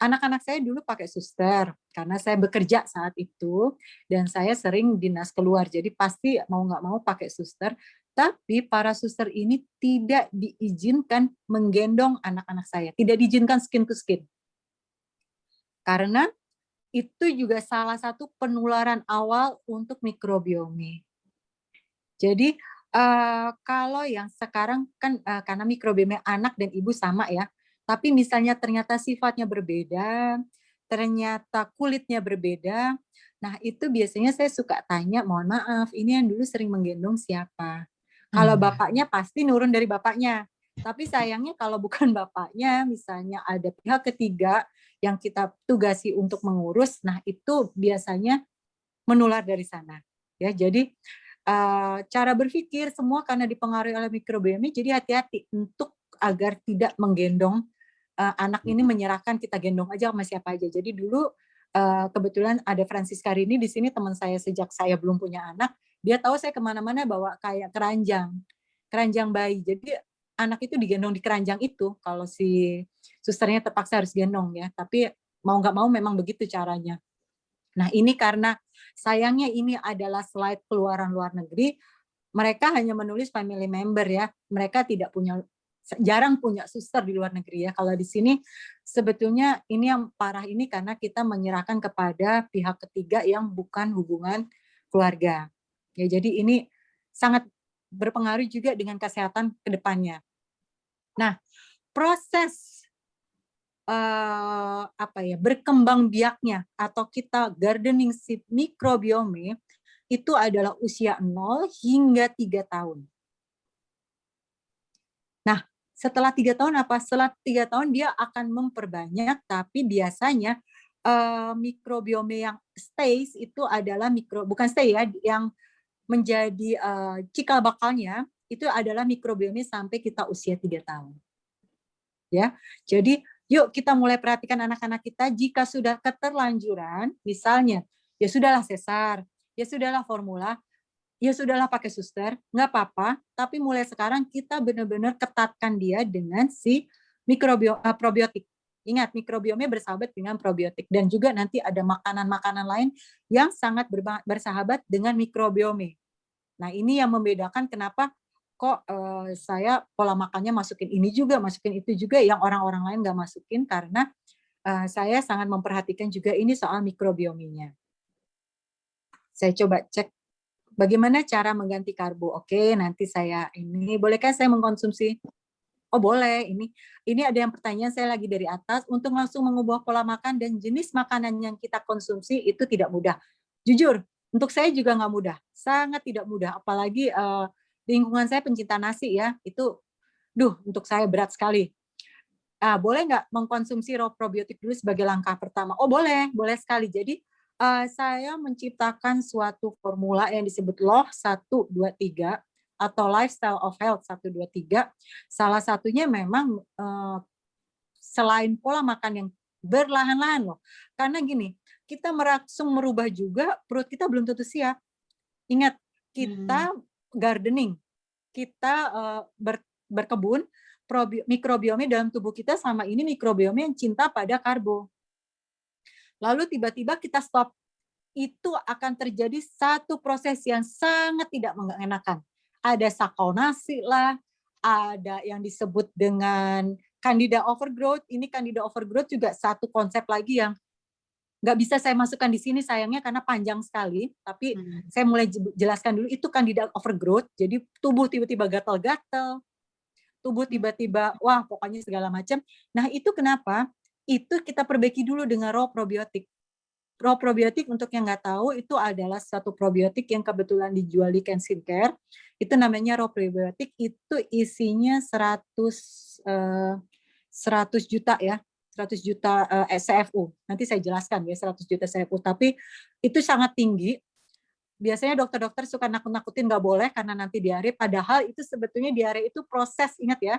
anak-anak saya dulu pakai suster karena saya bekerja saat itu dan saya sering dinas keluar, jadi pasti mau nggak mau pakai suster. Tapi para suster ini tidak diizinkan menggendong anak-anak saya, tidak diizinkan skin to skin, karena itu juga salah satu penularan awal untuk mikrobiome. Jadi kalau yang sekarang kan karena mikrobiome anak dan ibu sama ya. Tapi misalnya ternyata sifatnya berbeda, ternyata kulitnya berbeda, nah itu biasanya saya suka tanya, mohon maaf, ini yang dulu sering menggendong siapa? Kalau bapaknya pasti nurun dari bapaknya, tapi sayangnya kalau bukan bapaknya, misalnya ada pihak ketiga yang kita tugasi untuk mengurus, nah itu biasanya menular dari sana. Ya, jadi cara berpikir semua karena dipengaruhi oleh mikrobiome, jadi hati-hati untuk agar tidak menggendong anak ini, menyerahkan kita gendong aja sama siapa aja. Jadi dulu kebetulan ada Francisca Rini di sini, teman saya sejak saya belum punya anak, dia tahu saya kemana-mana bawa kayak keranjang bayi. Jadi anak itu digendong di keranjang itu, kalau si susternya terpaksa harus gendong ya. Tapi mau nggak mau memang begitu caranya. Nah ini karena sayangnya ini adalah slide keluaran luar negeri, mereka hanya menulis family member ya, mereka tidak punya, jarang punya suster di luar negeri ya. Kalau di sini sebetulnya ini yang parah ini karena kita menyerahkan kepada pihak ketiga yang bukan hubungan keluarga. Ya, jadi ini sangat berpengaruh juga dengan kesehatan ke depannya. Nah, proses berkembang biaknya atau kita gardening si mikrobiome itu adalah usia 0 hingga 3 tahun. Setelah 3 tahun apa? Setelah 3 tahun dia akan memperbanyak, tapi biasanya mikrobiome yang stays itu adalah bukan stay ya, yang menjadi cikal bakalnya itu adalah mikrobiome sampai kita usia 3 tahun. Ya, jadi yuk kita mulai perhatikan anak-anak kita. Jika sudah keterlanjuran, misalnya ya sudahlah sesar, ya sudahlah formula, ya sudahlah pakai suster, nggak apa-apa. Tapi mulai sekarang kita benar-benar ketatkan dia dengan si probiotik. Ingat, mikrobiome bersahabat dengan probiotik. Dan juga nanti ada makanan-makanan lain yang sangat bersahabat dengan mikrobiome. Nah, ini yang membedakan kenapa kok saya pola makannya masukin ini juga, masukin itu juga, yang orang-orang lain nggak masukin, karena saya sangat memperhatikan juga ini soal mikrobiomenya. Saya coba cek bagaimana cara mengganti karbo. Oke, nanti saya ini, bolehkah saya mengkonsumsi? Oh boleh, ini ada yang pertanyaan saya lagi dari atas, untuk langsung mengubah pola makan dan jenis makanan yang kita konsumsi itu tidak mudah. Jujur, untuk saya juga nggak mudah, sangat tidak mudah, apalagi lingkungan saya pencinta nasi ya, itu untuk saya berat sekali. Boleh nggak mengkonsumsi raw probiotik dulu sebagai langkah pertama? Oh boleh sekali. Jadi saya menciptakan suatu formula yang disebut LOH 1, 2, 3 atau Lifestyle of Health 1, 2, 3. Salah satunya memang selain pola makan yang berlahan-lahan loh. Karena gini, kita langsung merubah juga, perut kita belum tentu siap. Ingat, kita gardening, kita berkebun, mikrobiome dalam tubuh kita sama ini mikrobiome yang cinta pada karbo. Lalu tiba-tiba kita stop, itu akan terjadi satu proses yang sangat tidak mengenakan. Ada sakau nasi lah, ada yang disebut dengan Candida overgrowth. Ini Candida overgrowth juga satu konsep lagi yang nggak bisa saya masukkan di sini sayangnya karena panjang sekali, tapi saya mulai jelaskan dulu. Itu Candida overgrowth, jadi tubuh tiba-tiba gatal-gatal, tubuh tiba-tiba wah pokoknya segala macam. Nah itu kenapa? Itu kita perbaiki dulu dengan raw probiotik. Raw probiotik, untuk yang nggak tahu, itu adalah satu probiotik yang kebetulan dijual di Ken Skincare. Itu namanya raw probiotik, itu isinya 100 juta ya. 100 juta CFU. Nanti saya jelaskan ya 100 juta CFU. Tapi itu sangat tinggi. Biasanya dokter-dokter suka nakut-nakutin nggak boleh karena nanti diare. Padahal itu sebetulnya diare itu proses, ingat ya,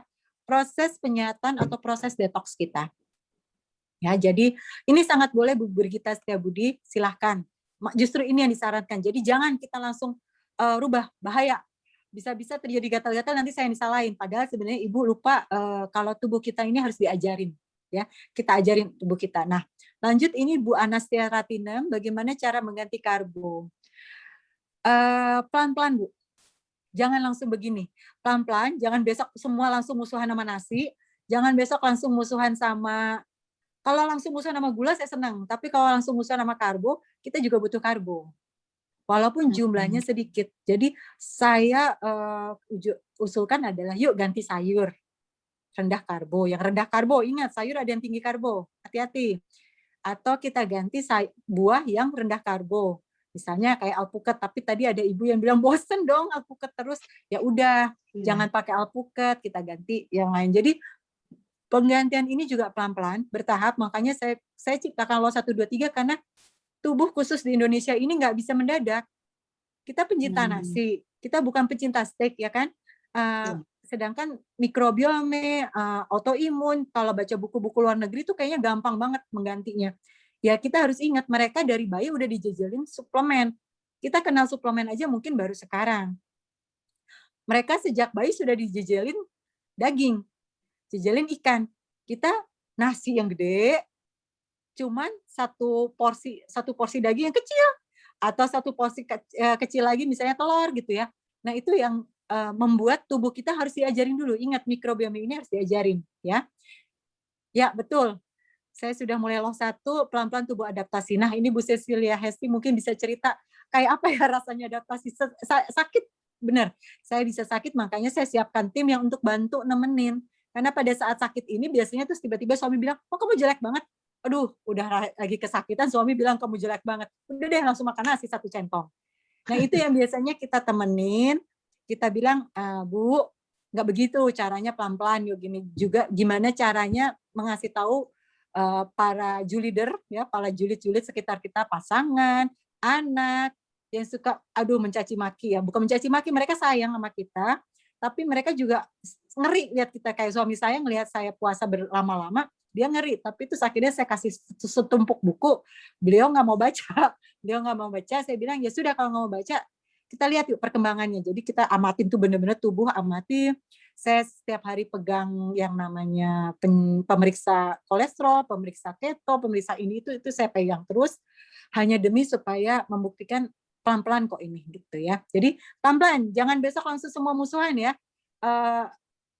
proses penyehatan atau proses detox kita. Ya, jadi ini sangat boleh Bu Brigita Setiabudi, silahkan. Justru ini yang disarankan. Jadi jangan kita langsung rubah, bahaya. Bisa-bisa terjadi gatal-gatal, nanti saya yang disalahin. Padahal sebenarnya Ibu lupa kalau tubuh kita ini harus diajarin. Ya, kita ajarin tubuh kita. Nah, lanjut ini Bu Anastia Ratinem, bagaimana cara mengganti karbo? Pelan-pelan Bu, jangan langsung begini. Pelan-pelan, jangan besok semua langsung musuhan sama nasi, jangan besok langsung musuhan sama, kalau langsung musuhan sama gula saya senang, tapi kalau langsung musuhan sama karbo, kita juga butuh karbo. Walaupun jumlahnya sedikit. Jadi saya usulkan adalah yuk ganti sayur. Rendah karbo. Yang rendah karbo, ingat sayur ada yang tinggi karbo. Hati-hati. Atau kita ganti buah yang rendah karbo. Misalnya kayak alpukat, tapi tadi ada ibu yang bilang bosen dong alpukat terus. Ya udah, jangan pakai alpukat, kita ganti yang lain. Jadi penggantian ini juga pelan-pelan, bertahap. Makanya saya ciptakan LOH 1, 2, 3 karena tubuh khusus di Indonesia ini nggak bisa mendadak. Kita pencinta nasi, kita bukan pencinta steak ya kan. Sedangkan mikrobiome, autoimun, kalau baca buku-buku luar negeri itu kayaknya gampang banget menggantinya. Ya kita harus ingat, mereka dari bayi udah dijejelin suplemen. Kita kenal suplemen aja mungkin baru sekarang. Mereka sejak bayi sudah dijejelin daging, jejelin ikan. Kita nasi yang gede, cuman satu porsi daging yang kecil, atau satu porsi kecil lagi misalnya telur gitu ya. Nah itu yang membuat tubuh kita harus diajarin dulu. Ingat, mikrobiome ini harus diajarin ya. Ya betul. Saya sudah mulai LOH 1, pelan-pelan tubuh adaptasi. Nah ini Bu Cecilia Hesti mungkin bisa cerita kayak apa ya rasanya adaptasi. Sakit, benar. Saya bisa sakit, makanya saya siapkan tim yang untuk bantu nemenin. Karena pada saat sakit ini biasanya terus tiba-tiba suami bilang, oh kamu jelek banget. Aduh, udah lagi kesakitan, suami bilang kamu jelek banget. Udah deh langsung makan nasi 1 centong. Nah itu yang biasanya kita temenin. Kita bilang, Bu, nggak begitu caranya, pelan-pelan yuk. Gini juga gimana caranya mengasih tahu para julider ya, para julid-julid sekitar kita, pasangan, anak yang suka mencaci maki ya, bukan mencaci maki, mereka sayang sama kita, tapi mereka juga ngeri lihat kita, kayak suami saya ngelihat saya puasa berlama-lama, dia ngeri. Tapi itu akhirnya saya kasih setumpuk buku, beliau nggak mau baca, saya bilang ya sudah, kalau nggak mau baca kita lihat yuk perkembangannya. Jadi kita amatin tuh benar-benar tubuh, amati. Saya setiap hari pegang yang namanya pemeriksa kolesterol, pemeriksa keto, pemeriksa ini itu saya pegang terus, hanya demi supaya membuktikan pelan-pelan kok ini gitu ya. Jadi pelan-pelan, jangan besok langsung semua musuhan ya.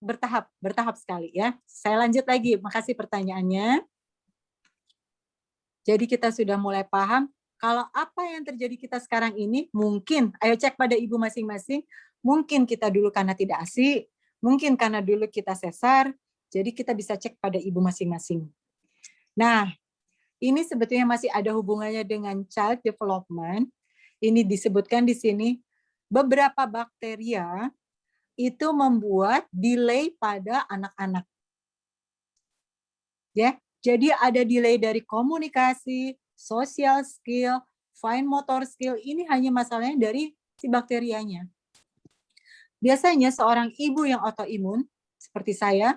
Bertahap sekali ya. Saya lanjut lagi, makasih pertanyaannya. Jadi kita sudah mulai paham kalau apa yang terjadi kita sekarang ini, mungkin, ayo cek pada ibu masing-masing, mungkin kita dulu karena tidak ASI, mungkin karena dulu kita sesar, jadi kita bisa cek pada ibu masing-masing. Nah, ini sebetulnya masih ada hubungannya dengan child development. Ini disebutkan di sini, beberapa bakteria itu membuat delay pada anak-anak. Ya, jadi ada delay dari komunikasi, social skill, fine motor skill, ini hanya masalahnya dari si bakterianya. Biasanya seorang ibu yang autoimun, seperti saya,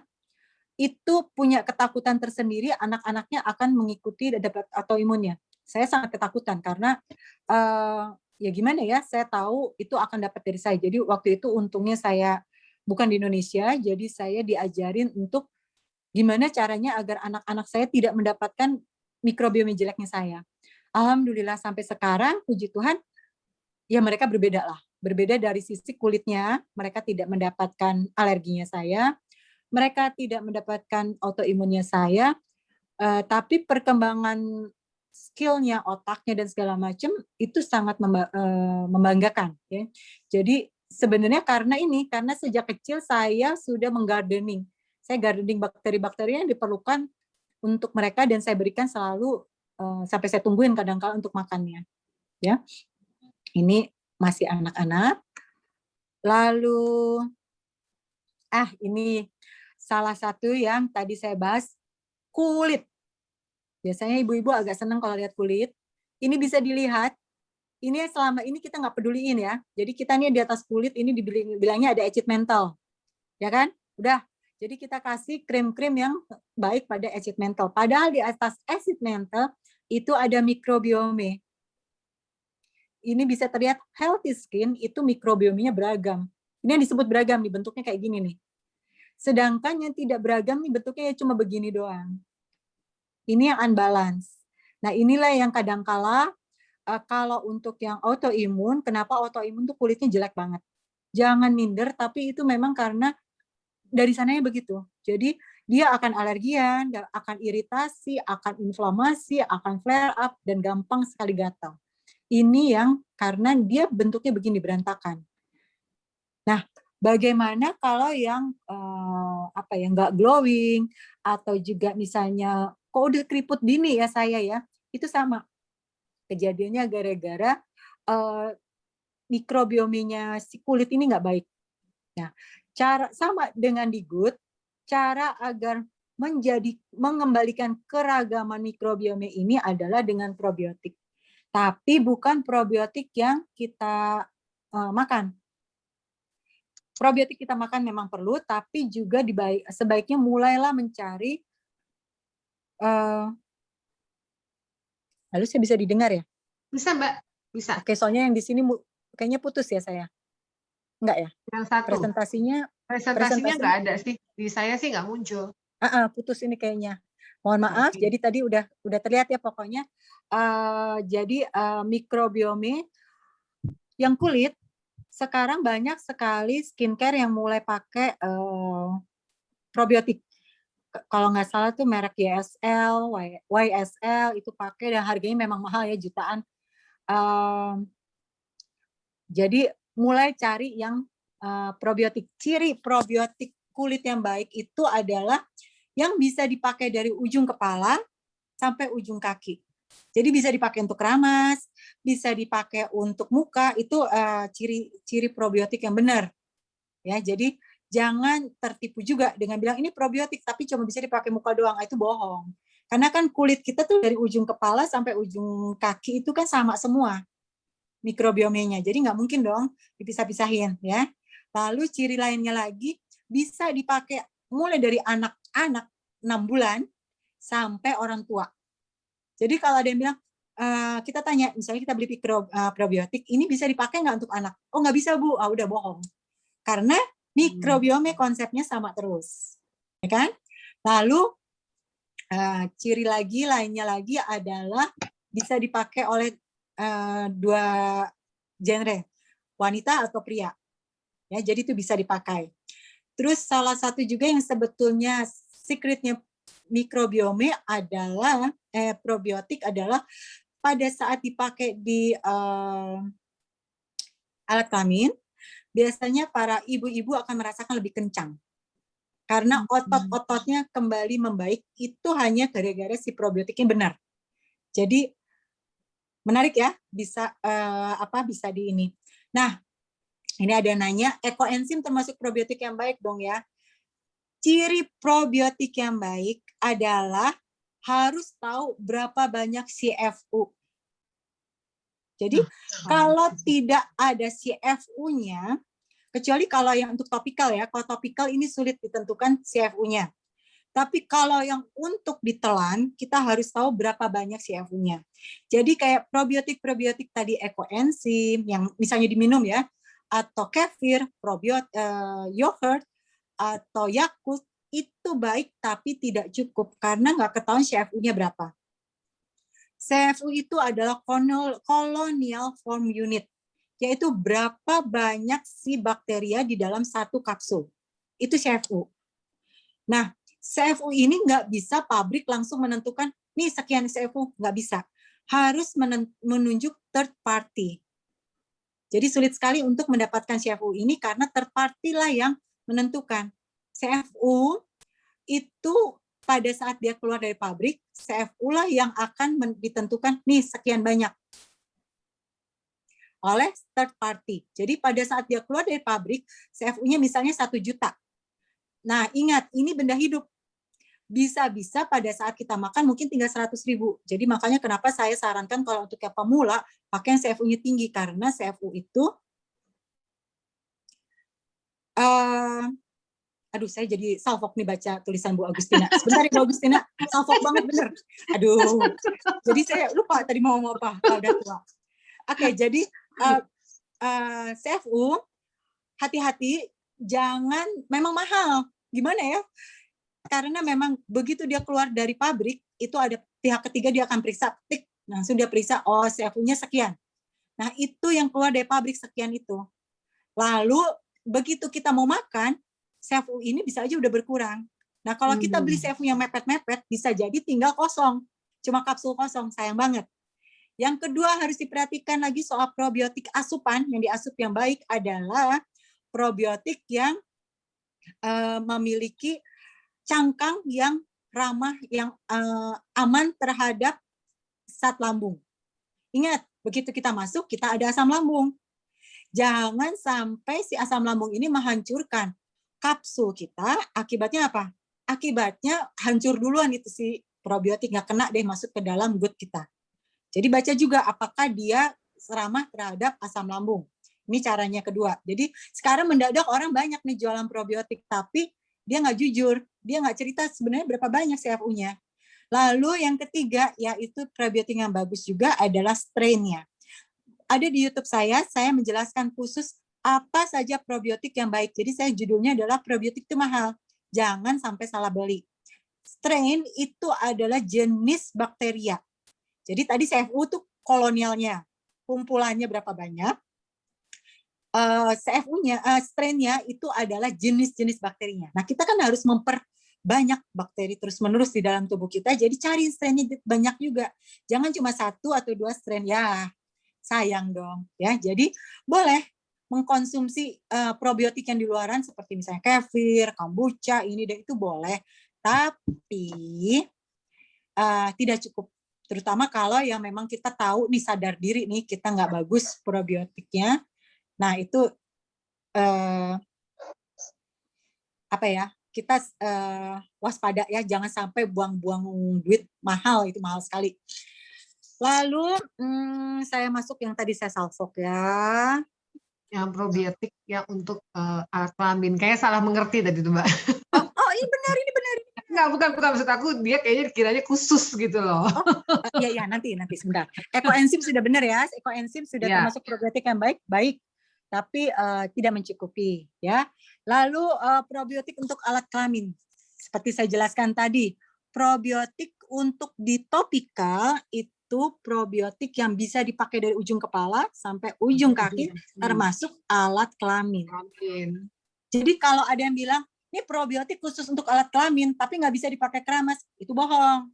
itu punya ketakutan tersendiri anak-anaknya akan mengikuti dapat autoimunnya. Saya sangat ketakutan karena ya gimana ya, saya tahu itu akan dapat dari saya. Jadi waktu itu untungnya saya bukan di Indonesia, jadi saya diajarin untuk gimana caranya agar anak-anak saya tidak mendapatkan mikrobiome jeleknya saya. Alhamdulillah sampai sekarang, puji Tuhan, ya mereka berbeda lah. Berbeda dari sisi kulitnya, mereka tidak mendapatkan alerginya saya, mereka tidak mendapatkan autoimunnya saya, tapi perkembangan skillnya, otaknya, dan segala macam, itu sangat membanggakan. Ya. Jadi sebenarnya karena sejak kecil saya sudah menggardening. Saya gardening bakteri-bakteri yang diperlukan untuk mereka, dan saya berikan selalu sampai saya tungguin kadang-kala untuk makannya. Ya, ini masih anak-anak. Lalu, ini salah satu yang tadi saya bahas, kulit. Biasanya ibu-ibu agak senang kalau lihat kulit. Ini bisa dilihat. Ini selama ini kita nggak peduliin ya. Jadi kita nih di atas kulit ini dibilangnya ada acid mental, ya kan? Udah. Jadi kita kasih krim-krim yang baik pada acid mental. Padahal di atas acid mental itu ada mikrobiome. Ini bisa terlihat healthy skin itu mikrobiomenya beragam. Ini yang disebut beragam nih, bentuknya kayak gini nih. Sedangkan yang tidak beragam nih bentuknya cuma begini doang. Ini yang unbalance. Nah inilah yang kadangkala kalau untuk yang autoimun, kenapa autoimun tuh kulitnya jelek banget. Jangan minder, tapi itu memang karena dari sananya begitu. Jadi dia akan alergian, akan iritasi, akan inflamasi, akan flare up, dan gampang sekali gatal. Ini yang karena dia bentuknya begini berantakan. Nah, bagaimana kalau yang nggak glowing atau juga misalnya kok udah keriput dini ya saya ya, itu sama. Kejadiannya gara-gara mikrobiomenya si kulit ini nggak baik. Nah, cara sama dengan di gut, cara agar mengembalikan keragaman mikrobiome ini adalah dengan probiotik. Tapi bukan probiotik yang kita makan. Probiotik kita makan memang perlu, tapi juga sebaiknya mulailah mencari. Lalu saya bisa didengar ya? Bisa, Mbak. Bisa. Oke, soalnya yang di sini kayaknya putus ya saya. Enggak ya? Yang satu. Presentasinya nggak ada sih. Di saya sih nggak muncul. Putus ini kayaknya. Mohon maaf. Okay. Jadi tadi udah terlihat ya pokoknya. Jadi mikrobiome yang kulit sekarang banyak sekali skincare yang mulai pakai probiotik. Kalau nggak salah tuh merek YSL itu pakai, dan harganya memang mahal ya, jutaan. Jadi mulai cari yang probiotik. Ciri probiotik kulit yang baik itu adalah yang bisa dipakai dari ujung kepala sampai ujung kaki. Jadi bisa dipakai untuk ramas, bisa dipakai untuk muka, itu ciri probiotik yang benar. Ya, jadi jangan tertipu juga dengan bilang ini probiotik tapi cuma bisa dipakai muka doang. Itu bohong. Karena kan kulit kita tuh dari ujung kepala sampai ujung kaki itu kan sama semua mikrobiomenya. Jadi nggak mungkin dong dipisah-pisahin ya. Lalu ciri lainnya lagi bisa dipakai mulai dari anak-anak 6 bulan sampai orang tua. Jadi kalau ada yang bilang, kita tanya, misalnya kita beli probiotik, ini bisa dipakai nggak untuk anak? Oh nggak bisa Bu, udah bohong. Karena mikrobiome konsepnya sama terus. Ya kan? Lalu ciri lainnya lagi adalah bisa dipakai oleh dua genre, wanita atau pria. Ya, jadi itu bisa dipakai. Terus salah satu juga yang sebetulnya secretnya mikrobiome adalah probiotik adalah pada saat dipakai di alat kelamin, biasanya para ibu-ibu akan merasakan lebih kencang. Karena otot-ototnya kembali membaik itu hanya gara-gara si probiotiknya benar. Jadi menarik ya, bisa bisa di ini. Nah, ini ada nanya, ekoenzim termasuk probiotik yang baik dong ya. Ciri probiotik yang baik adalah harus tahu berapa banyak CFU. Jadi kalau tidak ada CFU-nya, kecuali kalau yang untuk topikal ya, kalau topikal ini sulit ditentukan CFU-nya. Tapi kalau yang untuk ditelan, kita harus tahu berapa banyak CFU-nya. Jadi kayak probiotik tadi ekoenzim, yang misalnya diminum ya, atau kefir, yogurt, atau Yakult, itu baik tapi tidak cukup karena nggak ketahuan CFU-nya berapa. CFU itu adalah colonial form unit, yaitu berapa banyak si bakteria di dalam satu kapsul. Itu CFU. Nah, CFU ini nggak bisa pabrik langsung menentukan, nih sekian CFU, nggak bisa. Harus menunjuk third party. Jadi sulit sekali untuk mendapatkan CFU ini karena third party lah yang menentukan. CFU itu pada saat dia keluar dari pabrik, CFU lah yang akan ditentukan, nih sekian banyak. Oleh third party. Jadi pada saat dia keluar dari pabrik, CFU-nya misalnya 1 juta. Nah ingat, ini benda hidup. Bisa-bisa pada saat kita makan mungkin tinggal 100.000. Jadi makanya kenapa saya sarankan kalau untuk yang pemula, pakai yang CFU-nya tinggi. Karena CFU itu, aduh saya jadi salfok nih baca tulisan Bu Agustina. Sebentar ya Bu Agustina, salfok banget bener. Aduh, jadi saya lupa tadi mau ngomong apa, udah tua. Oke, jadi CFU, hati-hati, jangan, memang mahal. Gimana ya? Karena memang begitu dia keluar dari pabrik, itu ada pihak ketiga dia akan periksa, tik, langsung dia periksa, oh CFU-nya sekian. Nah itu yang keluar dari pabrik sekian itu. Lalu begitu kita mau makan, CFU ini bisa aja udah berkurang. Nah kalau kita beli CFU yang mepet-mepet, bisa jadi tinggal kosong. Cuma kapsul kosong, sayang banget. Yang kedua harus diperhatikan lagi soal probiotik asupan, yang diasup yang baik adalah probiotik yang memiliki cangkang yang ramah, yang aman terhadap zat lambung. Ingat, begitu kita masuk, kita ada asam lambung. Jangan sampai si asam lambung ini menghancurkan kapsul kita. Akibatnya apa? Akibatnya hancur duluan itu si probiotik, nggak kena deh masuk ke dalam gut kita. Jadi baca juga apakah dia ramah terhadap asam lambung. Ini caranya kedua. Jadi sekarang mendadak orang banyak nih jualan probiotik, tapi dia nggak jujur, dia nggak cerita sebenarnya berapa banyak CFU-nya. Lalu yang ketiga, yaitu probiotik yang bagus juga adalah strain-nya. Ada di YouTube saya menjelaskan khusus apa saja probiotik yang baik. Jadi saya judulnya adalah probiotik itu mahal. Jangan sampai salah beli. Strain itu adalah jenis bakteria. Jadi tadi CFU itu kolonialnya, kumpulannya berapa banyak. CFU-nya, strain-nya itu adalah jenis-jenis bakterinya. Nah, kita kan harus memperbanyak bakteri terus-menerus di dalam tubuh kita, jadi cari strain-nya banyak juga. Jangan cuma 1 atau 2 strain, ya sayang dong. Ya, jadi boleh mengkonsumsi probiotik yang di luaran seperti misalnya kefir, kombucha, ini dan itu boleh. Tapi tidak cukup. Terutama kalau yang memang kita tahu nih, sadar diri nih, kita nggak bagus probiotiknya. Nah, itu kita waspada ya, jangan sampai buang-buang duit mahal, itu mahal sekali. Lalu saya masuk yang tadi saya salvok ya. Yang probiotik ya untuk alat kelamin. Kayaknya salah mengerti tadi tuh, Mbak. Oh, ini benar. Enggak, bukan maksud aku, dia kayaknya kiranya khusus gitu loh. Iya, nanti sebentar. Ekoenzim sudah benar ya, ekoenzim sudah Ya. termasuk probiotik yang baik, tapi tidak mencukupi ya. Lalu probiotik untuk alat kelamin, seperti saya jelaskan tadi, probiotik untuk di topikal itu probiotik yang bisa dipakai dari ujung kepala sampai ujung kaki, termasuk alat kelamin. Kelamin. Jadi kalau ada yang bilang, ini probiotik khusus untuk alat kelamin, tapi nggak bisa dipakai keramas, itu bohong.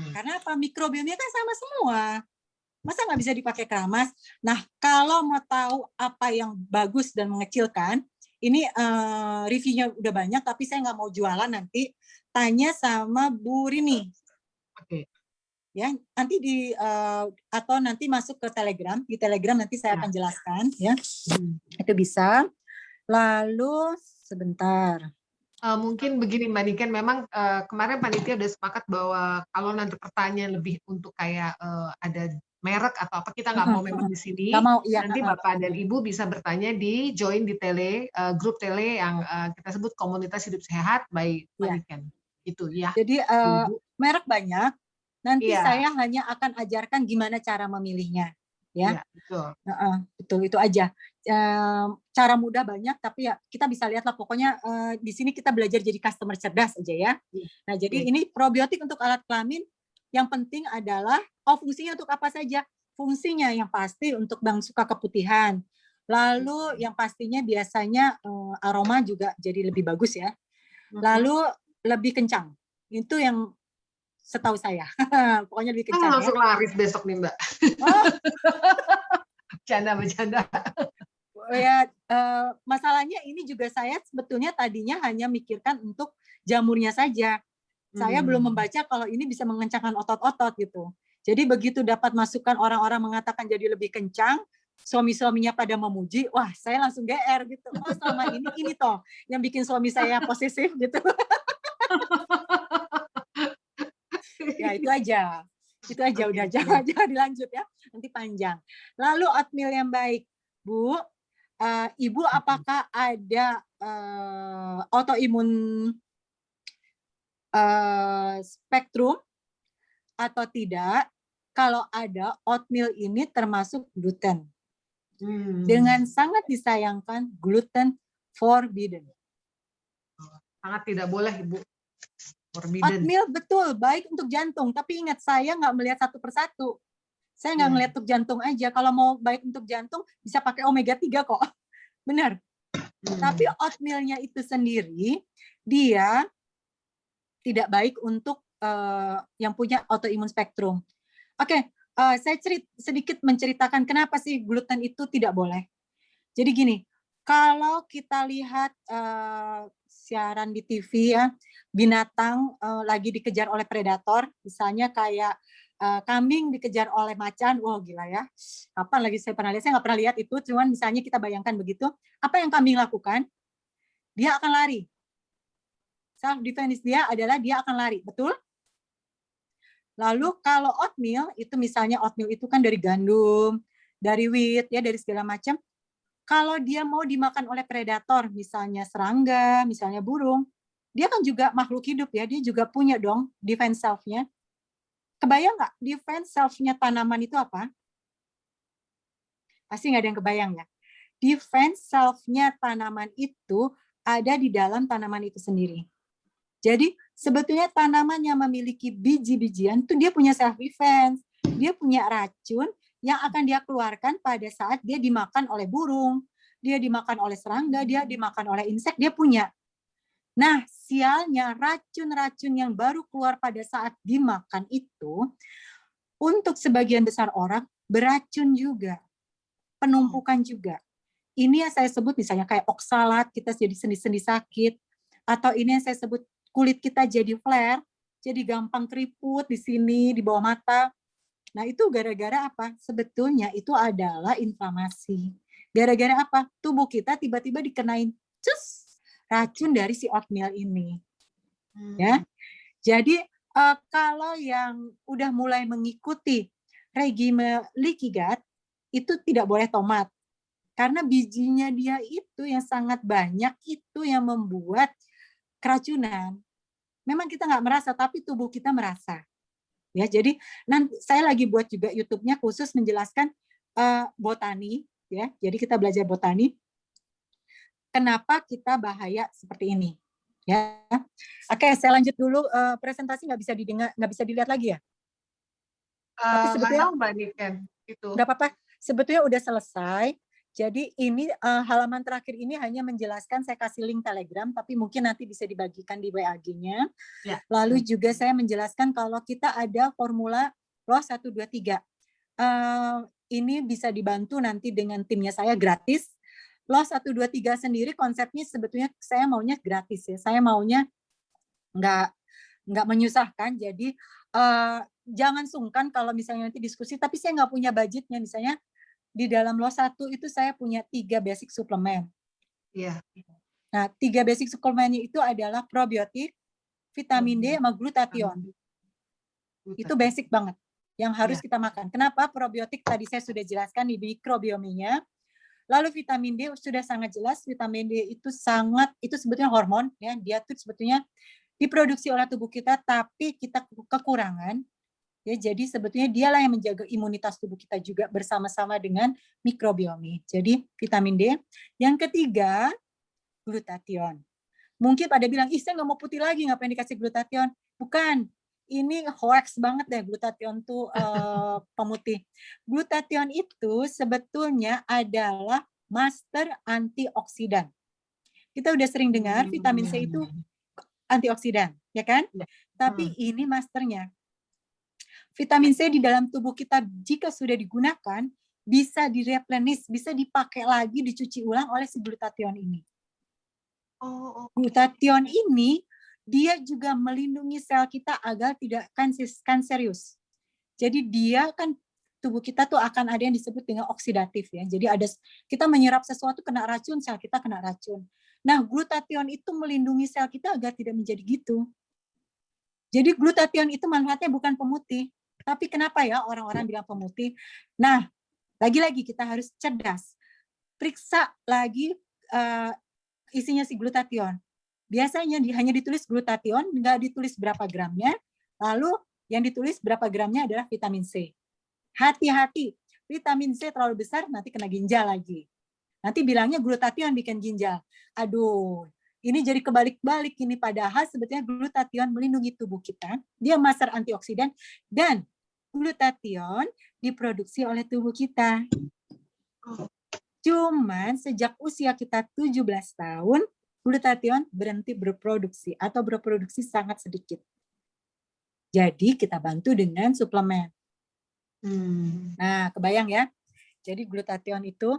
Karena apa? Mikrobiomnya kan sama semua. Masa nggak bisa dipakai keramas? Nah, kalau mau tahu apa yang bagus dan mengecilkan, ini reviewnya udah banyak, tapi saya nggak mau jualan nanti. Tanya sama Bu Rini. Oke. Ya, nanti atau nanti masuk ke Telegram. Di Telegram nanti saya akan jelaskan. Ya, itu bisa. Lalu sebentar. Mungkin begini Mbak Niken, memang kemarin panitia udah sepakat bahwa kalau nanti pertanyaan lebih untuk kayak ada merek atau apa, kita nggak mau memang di sini. Nggak mau, iya. Nanti Bapak dan Ibu bisa bertanya di join di grup tele yang kita sebut Komunitas Hidup Sehat by Paniken. Itu ya. Jadi merek banyak. Nanti saya hanya akan ajarkan gimana cara memilihnya. Ya, betul. Betul, itu aja. Cara mudah banyak, tapi ya kita bisa lihatlah pokoknya di sini kita belajar jadi customer cerdas aja ya. Nah, jadi ini probiotik untuk alat kelamin, yang penting adalah fungsinya untuk apa saja. Fungsinya yang pasti untuk yang suka keputihan. Lalu yang pastinya biasanya aroma juga jadi lebih bagus ya. Lalu lebih kencang. Itu yang setahu saya. Pokoknya lebih kencang. Langsung laris besok nih Mbak. Bercanda. Ya, masalahnya ini juga saya sebetulnya tadinya hanya mikirkan untuk jamurnya saja. Saya belum membaca kalau ini bisa mengencangkan otot-otot gitu. Jadi begitu dapat masukan orang-orang mengatakan jadi lebih kencang, suami-suaminya pada memuji, wah saya langsung GR gitu. Oh selama ini toh yang bikin suami saya posesif gitu. Ya itu aja udah jangan dilanjut ya, nanti panjang. Lalu oatmeal yang baik, Bu. Ibu apakah ada autoimun spektrum atau tidak? Kalau ada, oatmeal ini termasuk gluten. Dengan sangat disayangkan, gluten forbidden. Sangat tidak boleh, Ibu. Forbidden. Oatmeal betul, baik untuk jantung. Tapi ingat, saya nggak melihat satu persatu. Saya nggak melihat untuk jantung aja. Kalau mau baik untuk jantung, bisa pakai omega 3 kok. Benar. Tapi oatmeal-nya itu sendiri, dia tidak baik untuk yang punya autoimun spektrum. Oke, saya sedikit menceritakan kenapa sih gluten itu tidak boleh. Jadi gini, kalau kita lihat siaran di TV ya, binatang lagi dikejar oleh predator, misalnya kayak kambing dikejar oleh macan, wah gila ya. Kapan lagi saya pernah lihat? Saya nggak pernah lihat itu, cuman misalnya kita bayangkan begitu, apa yang kambing lakukan? Dia akan lari. Self defense dia adalah dia akan lari, betul? Lalu kalau oatmeal, itu misalnya oatmeal itu kan dari gandum, dari wheat, ya dari segala macam. Kalau dia mau dimakan oleh predator, misalnya serangga, misalnya burung, dia kan juga makhluk hidup ya, dia juga punya dong defense self-nya. Kebayang nggak defense self-nya tanaman itu apa? Pasti nggak ada yang kebayang ya. Defense self-nya tanaman itu ada di dalam tanaman itu sendiri. Jadi sebetulnya tanaman yang memiliki biji-bijian itu dia punya self defense, dia punya racun yang akan dia keluarkan pada saat dia dimakan oleh burung, dia dimakan oleh serangga, dia dimakan oleh insek, dia punya. Nah, sialnya racun-racun yang baru keluar pada saat dimakan itu, untuk sebagian besar orang beracun juga, penumpukan juga. Ini yang saya sebut misalnya kayak oksalat, kita jadi sendi-sendi sakit, atau ini yang saya sebut kulit kita jadi flare, jadi gampang keriput di sini, di bawah mata. Nah, itu gara-gara apa? Sebetulnya itu adalah inflamasi. Gara-gara apa? Tubuh kita tiba-tiba dikenain racun dari si oatmeal ini. Ya. Jadi kalau yang udah mulai mengikuti regime leaky gut itu tidak boleh tomat. Karena bijinya dia itu yang sangat banyak itu yang membuat keracunan. Memang kita nggak merasa, tapi tubuh kita merasa. Ya, jadi nanti saya lagi buat juga YouTube-nya khusus menjelaskan botani, ya. Jadi kita belajar botani. Kenapa kita bahaya seperti ini? Ya, oke, saya lanjut dulu. Presentasi nggak bisa didengar, nggak bisa dilihat lagi ya? Tapi sebetulnya Mbak Niken itu. nggak apa-apa. Sebetulnya udah selesai. Jadi ini halaman terakhir ini hanya menjelaskan, saya kasih link Telegram, tapi mungkin nanti bisa dibagikan di WA-nya. Ya. Lalu juga saya menjelaskan kalau kita ada formula LOS 1, 2, 3. Ini bisa dibantu nanti dengan timnya saya gratis. LOS 1, 2, 3 sendiri konsepnya sebetulnya saya maunya gratis ya. Saya maunya nggak menyusahkan. Jadi jangan sungkan kalau misalnya nanti diskusi, tapi saya nggak punya budgetnya. Misalnya di dalam LOS 1 itu saya punya 3 basic suplemen. Iya. Nah, 3 basic suplemennya itu adalah probiotik, vitamin D, sama glutathione. Itu basic banget yang harus kita makan. Kenapa? Probiotik tadi saya sudah jelaskan di mikrobiomenya. Lalu vitamin D sudah sangat jelas, vitamin D itu sebetulnya hormon, ya. Dia tuh sebetulnya diproduksi oleh tubuh kita, tapi kita kekurangan. Ya, jadi sebetulnya dialah yang menjaga imunitas tubuh kita juga bersama-sama dengan mikrobiomi. Jadi vitamin D. Yang ketiga, glutathione. Mungkin pada bilang, saya nggak mau putih lagi, ngapain dikasih glutathione? Bukan. Ini hoax banget deh, glutathione tuh pemutih. Glutathione itu sebetulnya adalah master antioksidan. Kita udah sering dengar vitamin C itu antioksidan, ya kan? Tapi ini masternya. Vitamin C di dalam tubuh kita jika sudah digunakan bisa direplenish, bisa dipakai lagi, dicuci ulang oleh si glutathione ini. Glutathione ini dia juga melindungi sel kita agar tidak kanserius. Jadi dia kan tubuh kita tuh akan ada yang disebut dengan oksidatif ya. Jadi ada kita menyerap sesuatu kena racun, sel kita kena racun. Nah, glutathione itu melindungi sel kita agar tidak menjadi gitu. Jadi glutathione itu manfaatnya bukan pemutih. Tapi kenapa ya orang-orang bilang pemutih? Nah, lagi-lagi kita harus cerdas. Periksa lagi isinya si glutathione. Biasanya hanya ditulis glutathione, nggak ditulis berapa gramnya. Lalu yang ditulis berapa gramnya adalah vitamin C. Hati-hati, vitamin C terlalu besar nanti kena ginjal lagi. Nanti bilangnya glutathione bikin ginjal. Aduh, ini jadi kebalik-balik ini, padahal sebetulnya glutathione melindungi tubuh kita. Dia master antioksidan dan glutathione diproduksi oleh tubuh kita. Cuman sejak usia kita 17 tahun, glutathione berhenti berproduksi atau berproduksi sangat sedikit. Jadi kita bantu dengan suplemen. Nah, kebayang ya? Jadi glutathione itu.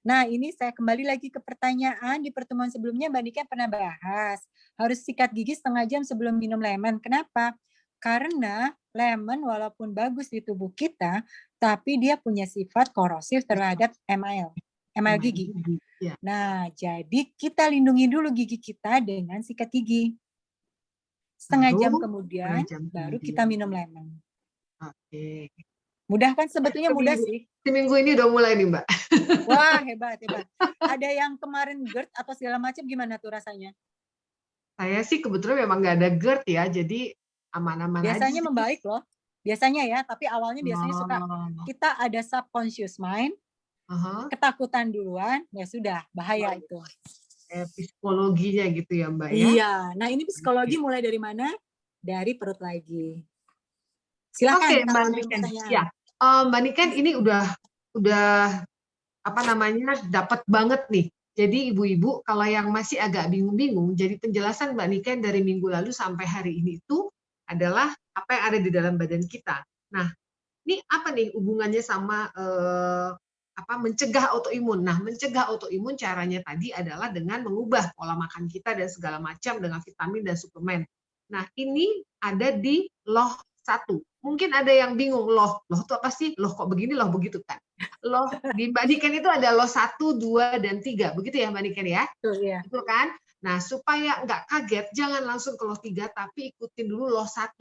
Nah, ini saya kembali lagi ke pertanyaan di pertemuan sebelumnya Mbak Niken pernah bahas. Harus sikat gigi setengah jam sebelum minum lemon. Kenapa? Karena lemon walaupun bagus di tubuh kita, tapi dia punya sifat korosif terhadap email gigi. Nah, jadi kita lindungi dulu gigi kita dengan sikat gigi. Setengah jam kemudian baru kita minum lemon. Oke. Mudah kan? Sebetulnya mudah sih. Seminggu ini udah mulai nih, Mbak. Wah, hebat. Ada yang kemarin GERD atau segala macam, gimana tuh rasanya? Saya sih kebetulan memang nggak ada GERD ya, jadi aman-aman aja. Biasanya membaik loh. Biasanya ya, tapi awalnya biasanya suka kita ada subconscious mind, ketakutan duluan, ya sudah, bahaya itu. Psikologinya gitu ya, Mbak ya? Iya, nah ini psikologi mulai dari mana? Dari perut lagi. Silakan. Oke, Mbak Niken. Ya, Mbak Niken ini udah apa namanya dapat banget nih. Jadi ibu-ibu kalau yang masih agak bingung-bingung, jadi penjelasan Mbak Niken dari minggu lalu sampai hari ini itu adalah apa yang ada di dalam badan kita. Nah, ini apa nih hubungannya sama mencegah autoimun. Nah, mencegah autoimun caranya tadi adalah dengan mengubah pola makan kita dan segala macam dengan vitamin dan suplemen. Nah, ini ada di LOH 1. Mungkin ada yang bingung, LOH itu apa sih? LOH kok begini, LOH begitu kan? LOH di Mbak Niken itu ada LOH 1, 2, dan 3. Begitu ya Mbak Niken ya? Betul, ya. Betul kan? Nah, supaya nggak kaget, jangan langsung ke loh 3, tapi ikutin dulu loh 1.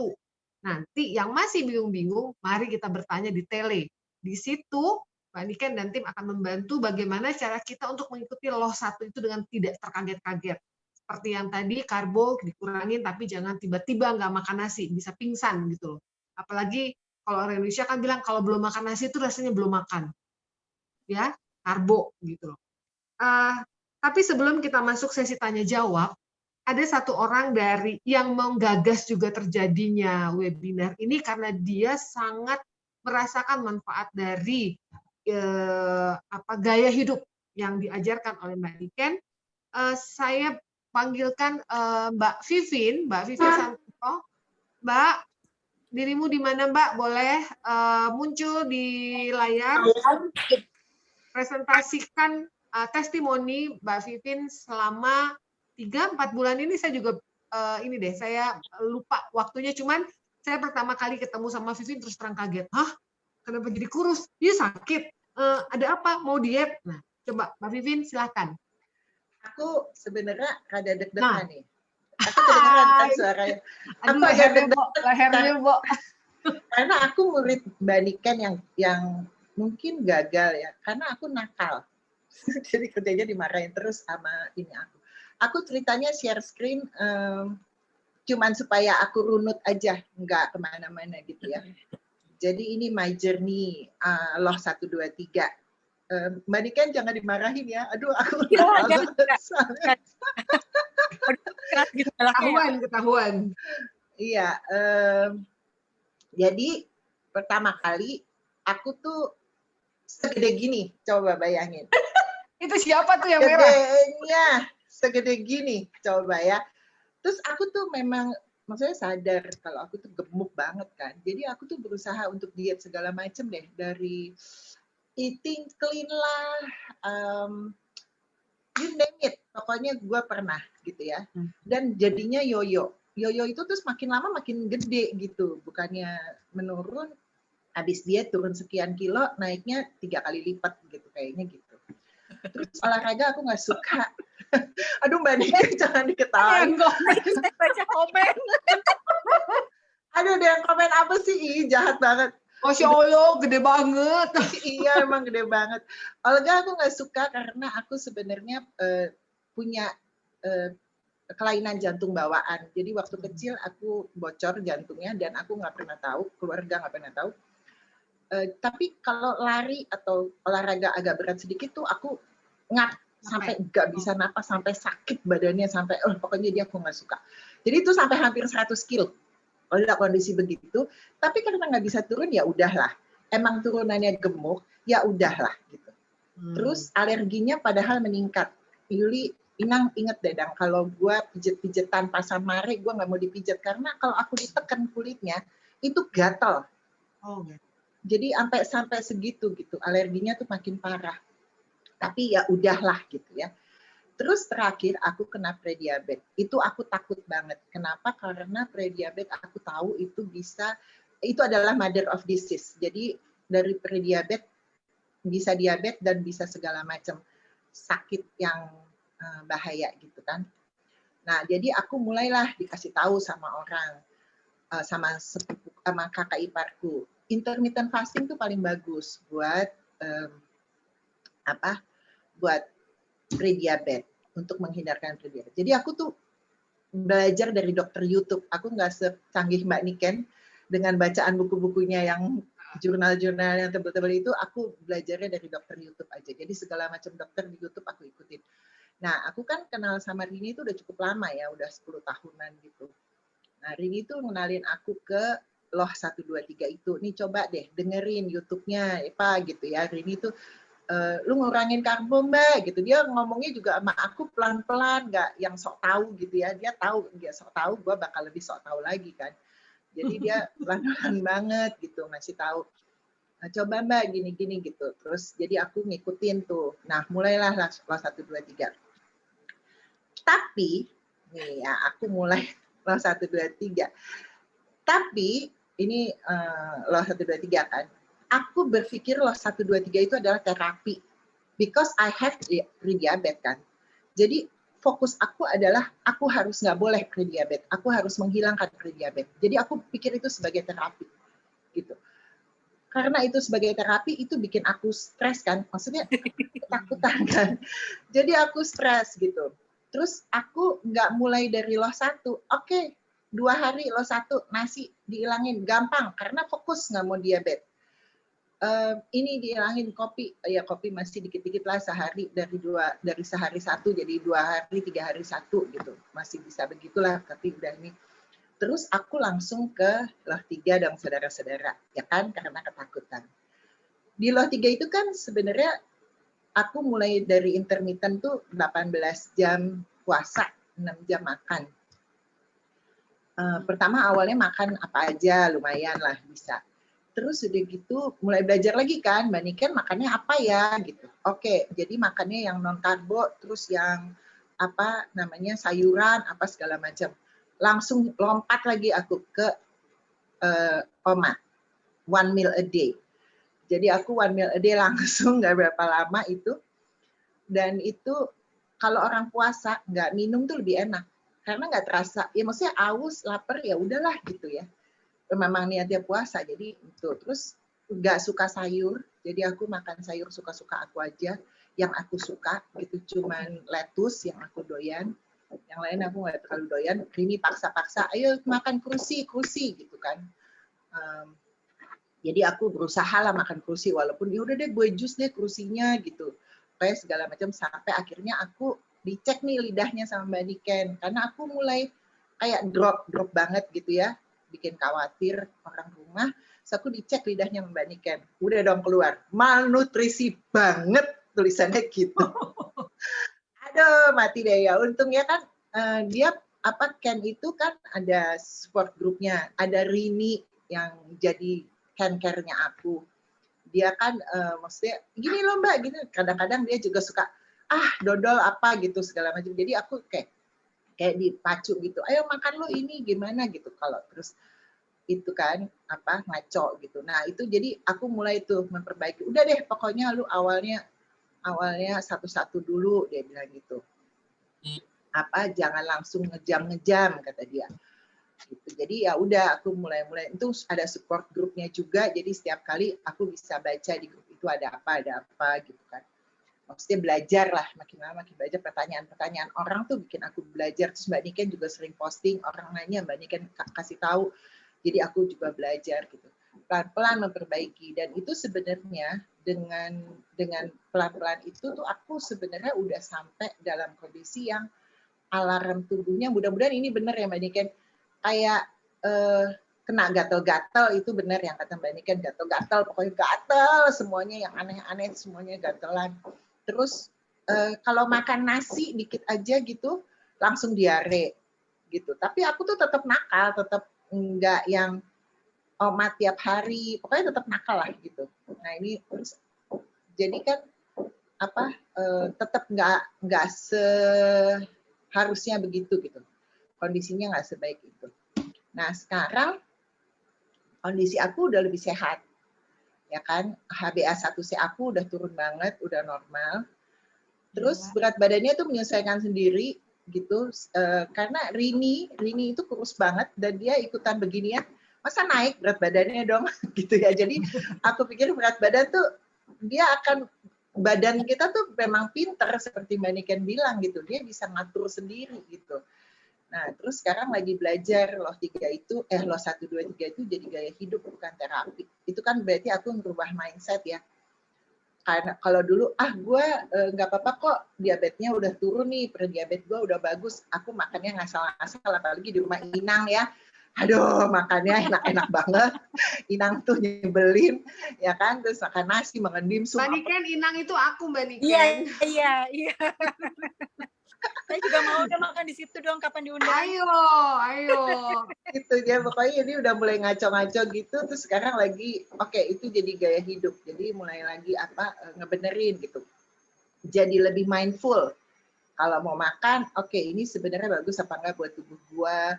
Nanti yang masih bingung-bingung, mari kita bertanya di tele. Di situ, Mbak Niken dan tim akan membantu bagaimana cara kita untuk mengikuti loh 1 itu dengan tidak terkaget-kaget. Seperti yang tadi, karbo dikurangin, tapi jangan tiba-tiba nggak makan nasi, bisa pingsan gitu loh. Apalagi kalau orang Indonesia kan bilang, kalau belum makan nasi itu rasanya belum makan. Ya, karbo gitu loh. Tapi sebelum kita masuk sesi tanya jawab, ada satu orang dari yang menggagas juga terjadinya webinar ini karena dia sangat merasakan manfaat dari gaya hidup yang diajarkan oleh Mbak Niken. Saya panggilkan Mbak Vivin Santoso. Mbak, dirimu di mana Mbak? Boleh muncul di layar, presentasikan testimoni Mbak Vivin selama 3-4 bulan ini. Saya juga saya lupa waktunya, cuman saya pertama kali ketemu sama Vivin terus terang kaget. Hah? Kenapa jadi kurus? Dia sakit. Ada apa? Mau diet? Nah, coba Mbak Vivin silakan. Aku sebenarnya rada deg-degan nih. Aku kedengeran kan suaranya. Aduh, lehernya, Bu. Karena aku murid Mbak Niken yang mungkin gagal ya, karena aku nakal. Jadi kerjanya dimarahin terus sama ini aku. Aku ceritanya share screen cuman supaya aku runut aja, nggak kemana-mana gitu ya. Jadi ini my journey loh 1, 2, 3. Mbak Niken jangan dimarahin ya. Aduh, aku ketahuan. Iya. Jadi pertama kali aku tuh segede gini, coba bayangin. Itu siapa tuh yang merah? Gedenya segede gini, coba ya. Terus aku tuh memang, maksudnya sadar kalau aku tuh gemuk banget kan. Jadi aku tuh berusaha untuk diet segala macem deh. Dari eating clean lah, you name it. Pokoknya gue pernah gitu ya. Dan jadinya yoyo. Yoyo itu terus makin lama makin gede gitu. Bukannya menurun, habis diet turun sekian kilo, naiknya 3 kali lipat gitu kayaknya gitu. Terus olahraga aku nggak suka. Aduh Mbak Niken jangan diketahui. Baca komen. Aduh ada yang komen apa sih? Ih, jahat banget. Masya Allah, gede banget. Iya emang gede banget. Olahraga aku nggak suka karena aku sebenarnya punya kelainan jantung bawaan. Jadi waktu kecil aku bocor jantungnya dan aku nggak pernah tahu, keluarga nggak pernah tahu. Tapi kalau lari atau olahraga agak berat sedikit tuh aku ngap sampai nggak bisa napas, sampai sakit badannya, sampai pokoknya dia aku nggak suka. Jadi itu sampai hampir 100 kilo. Kalau ada kondisi begitu, tapi karena nggak bisa turun ya udahlah. Emang turunannya gemuk, ya udahlah gitu. Terus alerginya padahal meningkat. Yuli, Inang inget deh, Dang, kalau gue pijet-pijetan pasar mare, gue nggak mau dipijet karena kalau aku ditekan kulitnya itu gatal. Oh, gitu. Jadi sampai segitu gitu, alerginya tuh makin parah. Tapi ya udahlah gitu ya. Terus terakhir aku kena prediabetes. Itu aku takut banget. Kenapa? Karena prediabetes aku tahu itu adalah mother of disease. Jadi dari prediabetes bisa diabetes dan bisa segala macam sakit yang bahaya gitu kan. Nah, jadi aku mulailah dikasih tahu sama orang, sama kakak iparku. Intermittent fasting tuh paling bagus buat buat prediabetes, untuk menghindarkan prediabetes. Jadi aku tuh belajar dari dokter YouTube. Aku nggak secanggih Mbak Niken dengan bacaan buku-bukunya yang jurnal-jurnal yang tebel-tebel itu. Aku belajarnya dari dokter YouTube aja. Jadi segala macam dokter di YouTube aku ikutin. Nah, aku kan kenal sama Rini itu udah cukup lama ya, udah 10 tahunan gitu. Nah, Rini tuh ngenalin aku ke loh 1, 2, 3 itu. Nih coba deh dengerin YouTube-nya apa gitu ya. Rini tuh lu ngurangin karbo Mbak gitu. Dia ngomongnya juga sama aku pelan-pelan, nggak yang sok tahu gitu ya. Dia sok tahu, gue bakal lebih sok tahu lagi kan. Jadi dia pelan-pelan banget gitu ngasih tahu. Nah, coba Mbak gini-gini gitu. Terus jadi aku ngikutin tuh. Nah, mulailah loh 1, 2, 3. Tapi nih ya aku mulai loh 1, 2, 3. Tapi ini loh 1, 2, 3 kan. Aku berpikir loh 1, 2, 3 itu adalah terapi. Because I have prediabetes kan. Jadi fokus aku adalah aku harus nggak boleh prediabetes, aku harus menghilangkan prediabetes. Jadi aku pikir itu sebagai terapi, gitu. Karena itu sebagai terapi itu bikin aku stres kan, maksudnya ketakutan kan. Jadi aku stres gitu. Terus aku nggak mulai dari loh 1, oke, 2 hari loh 1, nasi dihilangin, gampang karena fokus nggak mau diabetes. Ini dihilangin kopi, ya kopi masih dikit-dikit lah sehari dari sehari 1 jadi 2 hari 3 hari 1 gitu, masih bisa begitulah tapi udah ini. Terus aku langsung ke loh 3 dong saudara-saudara, ya kan karena ketakutan. Di loh 3 itu kan sebenarnya aku mulai dari intermittent tuh 18 jam puasa, 6 jam makan. Pertama awalnya makan apa aja lumayan lah bisa. Terus udah gitu mulai belajar lagi kan, Mbak Niken makannya apa ya gitu. Oke, jadi makannya yang non karbo, terus yang apa namanya sayuran, apa segala macam. Langsung lompat lagi aku ke OMA, 1 meal a day. Jadi aku 1 meal a day langsung nggak berapa lama itu. Dan itu kalau orang puasa nggak minum tuh lebih enak. Karena nggak terasa, ya maksudnya aus, lapar ya udahlah gitu ya. Memang niatnya puasa jadi itu. Terus nggak suka sayur, jadi aku makan sayur suka-suka aku aja, yang aku suka gitu cuman lettuce yang aku doyan, yang lain aku nggak terlalu doyan. Ini paksa-paksa, ayo makan kursi gitu kan. Jadi aku berusaha lah makan kursi walaupun ya udah deh gue jus deh kursinya gitu, kayak segala macam sampai akhirnya aku dicek nih lidahnya sama Mbak Niken karena aku mulai kayak drop banget gitu ya. Bikin khawatir orang rumah, terus aku dicek lidahnya Mbak Niken, udah dong keluar, malnutrisi banget tulisannya gitu. Aduh mati deh ya, untungnya kan dia apa Ken itu kan ada support grupnya, ada Rini yang jadi Ken-care-nya aku. Dia kan maksudnya gini loh Mbak, gitu. Kadang-kadang dia juga suka dodol apa gitu segala macam. Jadi aku kayak dipacu gitu, ayo makan lo ini gimana gitu kalau terus itu kan apa ngaco gitu. Nah itu jadi aku mulai tuh memperbaiki, udah deh pokoknya lu awalnya satu-satu dulu dia bilang gitu, apa jangan langsung ngejam kata dia gitu. Jadi ya udah aku mulai itu ada support grupnya juga, jadi setiap kali aku bisa baca di grup itu ada apa gitu kan. Maksudnya belajar lah, makin lama makin belajar, pertanyaan orang tuh bikin aku belajar. Terus Mbak Niken juga sering posting, orang nanya Mbak Niken kasih tahu, jadi aku juga belajar gitu. Pelan-pelan memperbaiki, dan itu sebenarnya dengan pelan-pelan itu tuh aku sebenarnya udah sampai dalam kondisi yang alarm tubuhnya, mudah-mudahan ini benar ya Mbak Niken, kayak kena gatel-gatel itu benar yang kata Mbak Niken, gatel-gatel, pokoknya gatel semuanya yang aneh-aneh semuanya gatelan. Terus kalau makan nasi dikit aja gitu langsung diare gitu. Tapi aku tuh tetap nakal, tetap enggak yang omat tiap hari, pokoknya tetap nakal lah gitu. Nah ini terus jadi kan apa tetap enggak seharusnya begitu gitu. Kondisinya enggak sebaik itu. Nah sekarang kondisi aku udah lebih sehat. Ya kan, HbA1c aku udah turun banget, udah normal. Terus berat badannya tuh menyesuaikan sendiri gitu, karena Rini itu kurus banget dan dia ikutan beginian, masa naik berat badannya dong gitu ya. Jadi aku pikir berat badan tuh dia akan, badan kita tuh memang pinter seperti Mbak Niken bilang gitu, dia bisa ngatur sendiri gitu. Nah, terus sekarang lagi belajar loh 3 itu, loh 1, 2, 3 itu jadi gaya hidup bukan terapi. Itu kan berarti aku merubah mindset ya. Karena kalau dulu, gue nggak apa-apa kok, diabetesnya udah turun nih, prediabetes gue udah bagus, aku makannya ngasal-ngasal, apalagi di rumah Inang ya. Aduh, makannya enak-enak banget. Inang tuh nyebelin, ya kan, terus makan nasi, makan dimsum. Mbak Niken, Inang itu aku Mbak Niken. Iya. Saya juga mau udah makan di situ dong, kapan diundang. Ayo. Gitu ya, pokoknya ini udah mulai ngaco-ngaco gitu, terus sekarang lagi oke, itu jadi gaya hidup. Jadi mulai lagi ngebenerin gitu. Jadi lebih mindful. Kalau mau makan, oke, ini sebenarnya bagus apa enggak buat tubuh gua?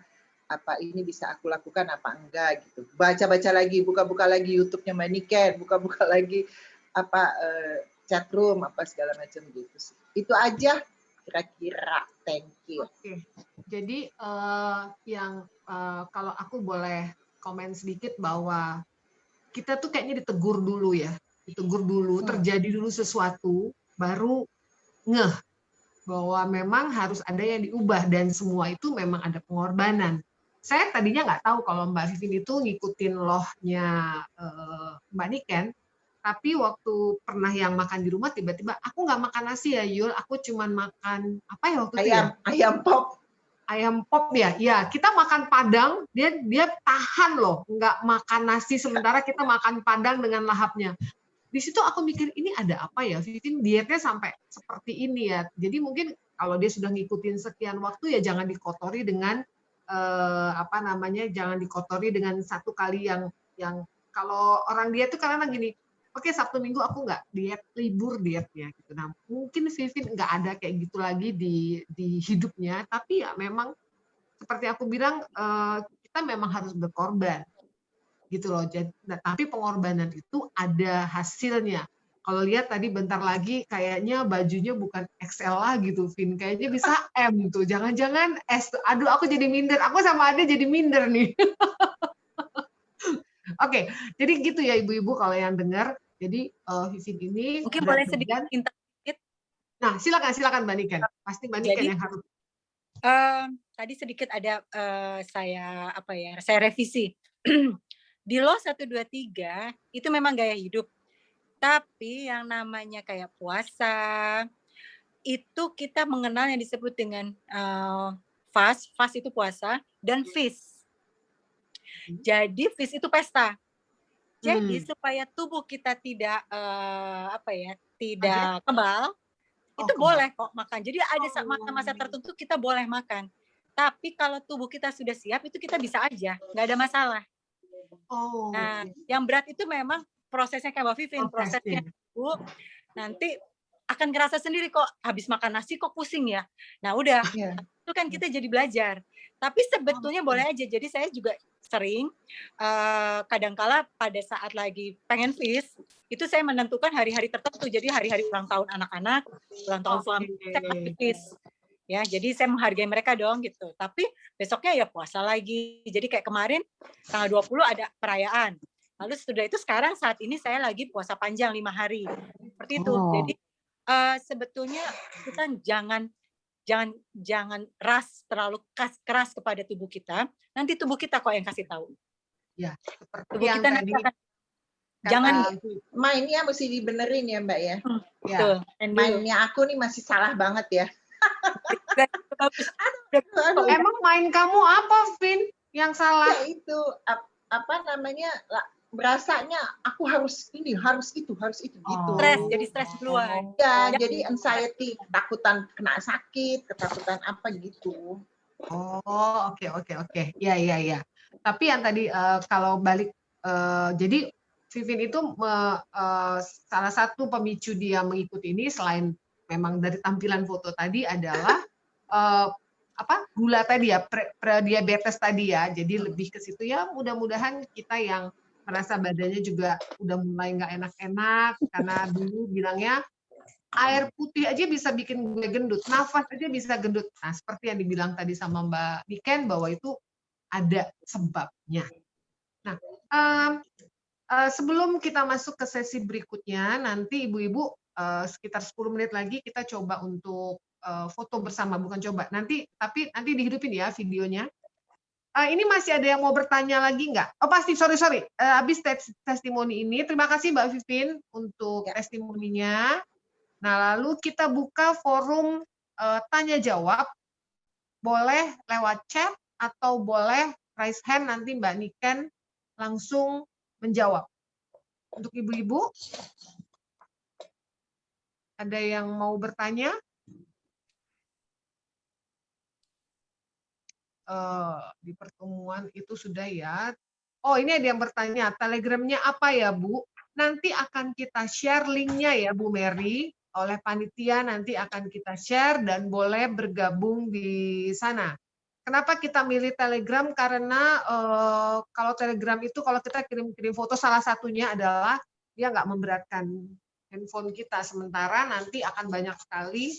Apa ini bisa aku lakukan apa enggak gitu. Baca-baca lagi, buka-buka lagi YouTube-nya Mbak Niken, buka-buka lagi chatroom apa segala macam gitu sih. Itu aja. kira-kira. Thank you. Oke, jadi kalau aku boleh komen sedikit bahwa kita tuh kayaknya ditegur dulu ya, ditegur dulu, terjadi dulu sesuatu, baru ngeh bahwa memang harus ada yang diubah dan semua itu memang ada pengorbanan. Saya tadinya nggak tahu kalau Mbak Vivin itu ngikutin loh-nya Mbak Niken, tapi waktu pernah yang makan di rumah tiba-tiba aku nggak makan nasi ya Yul, aku cuman makan apa ya waktu itu ya? Ayam pop. Ayam pop ya, ya kita makan padang, dia tahan loh, nggak makan nasi sementara kita makan padang dengan lahapnya. Di situ aku mikir ini ada apa ya, Vivin dietnya sampai seperti ini ya. Jadi mungkin kalau dia sudah ngikutin sekian waktu ya jangan dikotori dengan jangan dikotori dengan satu kali yang kalau orang diet tuh karena gini, oke Sabtu Minggu aku nggak diet, libur dietnya gitu. Nah mungkin Vivin nggak ada kayak gitu lagi di hidupnya, tapi ya memang seperti aku bilang kita memang harus berkorban gitu loh. Jadi, tapi pengorbanan itu ada hasilnya. Kalau lihat tadi bentar lagi kayaknya bajunya bukan XL lah gitu, Vin. Kayaknya bisa M tuh. Jangan-jangan S. Aduh, aku jadi minder. Aku sama Ade jadi minder nih. Oke, jadi gitu ya ibu-ibu kalau yang dengar. Jadi Vivin ini Mungkin boleh sedikit minta sedikit. Nah, silakan Mbak Niken. Pasti Mbak Niken yang harus. Tadi sedikit ada saya revisi. Di Law 123 itu memang gaya hidup. Tapi yang namanya kayak puasa, itu kita mengenal yang disebut dengan fast itu puasa, dan feast. Jadi feast itu pesta. Jadi supaya tubuh kita tidak tidak kebal, itu boleh kok makan. Jadi ada masa-masa tertentu kita boleh makan. Tapi kalau tubuh kita sudah siap, itu kita bisa aja, nggak ada masalah. Nah, yang berat itu memang prosesnya kayak Mbak Vivin, prosesnya Bu, nanti akan ngerasa sendiri kok habis makan nasi kok pusing ya. Nah, udah. Itu kan kita jadi belajar. Tapi sebetulnya boleh aja. Jadi saya juga sering kadangkala pada saat lagi pengen feast, itu saya menentukan hari-hari tertentu. Jadi hari-hari ulang tahun anak-anak, ulang tahun suami, saya pasti feast. Ya, jadi saya menghargai mereka dong gitu. Tapi besoknya ya puasa lagi. Jadi kayak kemarin tanggal 20 ada perayaan. Lalu sudah itu sekarang saat ini saya lagi puasa panjang 5 hari. Seperti itu. Jadi sebetulnya kita jangan terlalu keras kepada tubuh kita. Nanti tubuh kita kok yang kasih tahu. Ya, seperti tubuh yang kita tadi jangan mainnya mesti dibenerin ya Mbak ya. Betul. Mainnya aku nih masih salah banget ya. Emang main kamu apa, Vin? Yang salah? Ya itu berasanya aku harus ini, harus itu gitu. Jadi stres duluan. Ya, jadi anxiety, ketakutan kena sakit, ketakutan apa gitu. Oke. Ya. Tapi yang tadi kalau balik jadi Vivin itu salah satu pemicu dia mengikuti ini selain memang dari tampilan foto tadi adalah gula tadi ya, prediabetes tadi ya. Jadi lebih ke situ ya, mudah-mudahan kita yang merasa badannya juga udah mulai nggak enak-enak karena dulu bilangnya air putih aja bisa bikin gue gendut, nafas aja bisa gendut. Nah, seperti yang dibilang tadi sama Mbak Niken bahwa itu ada sebabnya. Nah, sebelum kita masuk ke sesi berikutnya, nanti ibu-ibu sekitar 10 menit lagi kita coba untuk foto bersama, bukan coba. Tapi nanti dihidupin ya videonya. Ini masih ada yang mau bertanya lagi nggak? Oh pasti, sorry. Habis testimoni ini, terima kasih Mbak Vivin untuk testimoninya. Nah lalu kita buka forum tanya jawab, boleh lewat chat atau boleh raise hand, nanti Mbak Niken langsung menjawab. Untuk ibu-ibu, ada yang mau bertanya? Di pertemuan itu sudah ya. Oh ini ada yang bertanya, Telegramnya apa ya Bu? Nanti akan kita share linknya ya Bu Mary, oleh panitia nanti akan kita share dan boleh bergabung di sana. Kenapa kita milih Telegram? Karena kalau Telegram itu kalau kita kirim-kirim foto, salah satunya adalah dia nggak memberatkan handphone kita, sementara nanti akan banyak sekali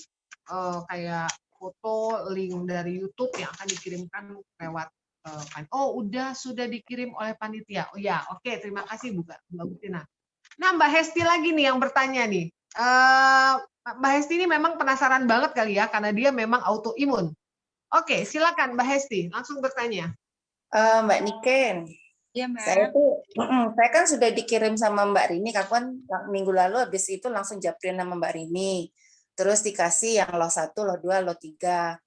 kayak foto, link dari YouTube yang akan dikirimkan lewat sudah dikirim oleh panitia. Oh ya, oke, terima kasih Bu Agustina. Nah, Mbak Hesti lagi nih yang bertanya nih. Mbak Hesti ini memang penasaran banget kali ya, karena dia memang autoimun. Oke, silakan Mbak Hesti, langsung bertanya. Mbak Niken, Iya, Mbak. saya kan sudah dikirim sama Mbak Rini, kan minggu lalu habis itu langsung japrin sama Mbak Rini. Terus dikasih yang lot 1, lot 2, lot 3.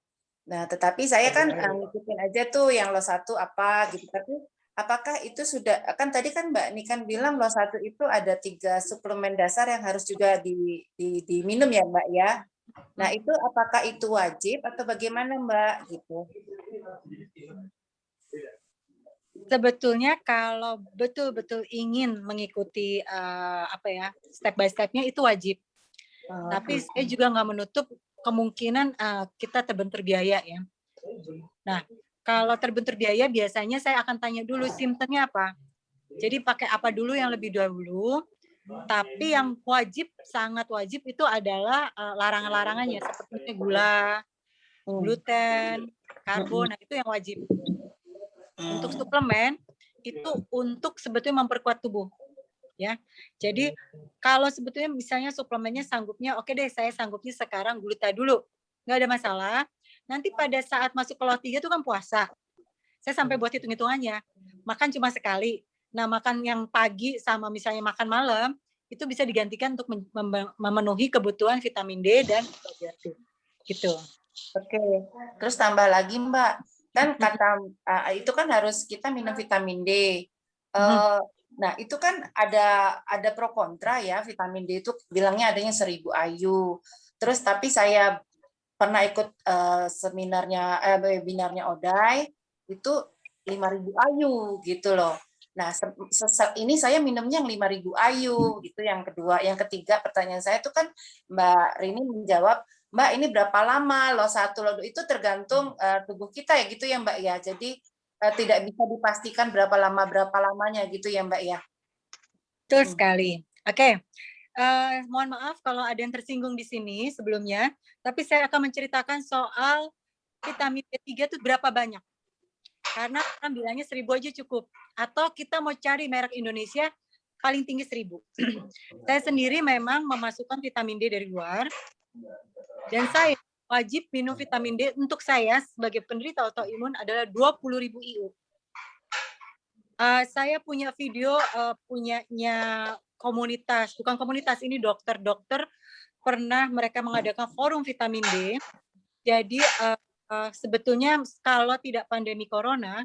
Nah, tetapi saya kan ngikutin aja tuh yang lot 1 apa gitu. Tapi apakah itu sudah, kan tadi kan Mbak Niken bilang lot 1 itu ada 3 suplemen dasar yang harus juga diminum ya Mbak ya. Nah, itu apakah itu wajib atau bagaimana Mbak gitu? Sebetulnya kalau betul-betul ingin mengikuti step by step-nya itu wajib. Tapi saya juga nggak menutup kemungkinan kita terbentur biaya ya. Nah, kalau terbentur biaya biasanya saya akan tanya dulu simptomnya apa. Jadi pakai apa dulu yang lebih dahulu. Tapi yang wajib, sangat wajib itu adalah larangan-larangannya seperti gula, gluten, karbo, nah itu yang wajib. Untuk suplemen itu untuk sebetulnya memperkuat tubuh. Ya, jadi kalau sebetulnya misalnya suplemennya sanggupnya, oke deh saya sanggupnya sekarang gluta dulu, nggak ada masalah. Nanti pada saat masuk ke lot 3 itu kan puasa. Saya sampai buat hitung-hitungannya, makan cuma sekali. Nah makan yang pagi sama misalnya makan malam, itu bisa digantikan untuk memenuhi kebutuhan vitamin D dan probiotik. Gitu. Oke, terus tambah lagi Mbak, kan kata itu kan harus kita minum vitamin D. Nah, itu kan ada pro kontra ya, vitamin D itu bilangnya adanya 1000 IU. Terus tapi saya pernah ikut webinarnya Odai, itu 5000 IU gitu loh. Nah, ini saya minumnya yang 5000 IU gitu yang kedua. Yang ketiga pertanyaan saya itu kan Mbak Rini menjawab, Mbak ini berapa lama lot 1 lot 2 itu tergantung tubuh kita ya gitu ya Mbak ya. Jadi tidak bisa dipastikan berapa lamanya gitu ya Mbak ya. Betul sekali. Oke. Mohon maaf kalau ada yang tersinggung di sini sebelumnya, tapi saya akan menceritakan soal vitamin D3 itu berapa banyak. Karena orang bilangnya 1000 aja cukup. Atau kita mau cari merek Indonesia paling tinggi 1000. Saya sendiri memang memasukkan vitamin D dari luar. Dan saya wajib minum vitamin D untuk saya sebagai penderita autoimun adalah 20.000 IU. Saya punya video punyanya komunitas, bukan komunitas ini dokter-dokter pernah mereka mengadakan forum vitamin D. Jadi sebetulnya kalau tidak pandemi corona,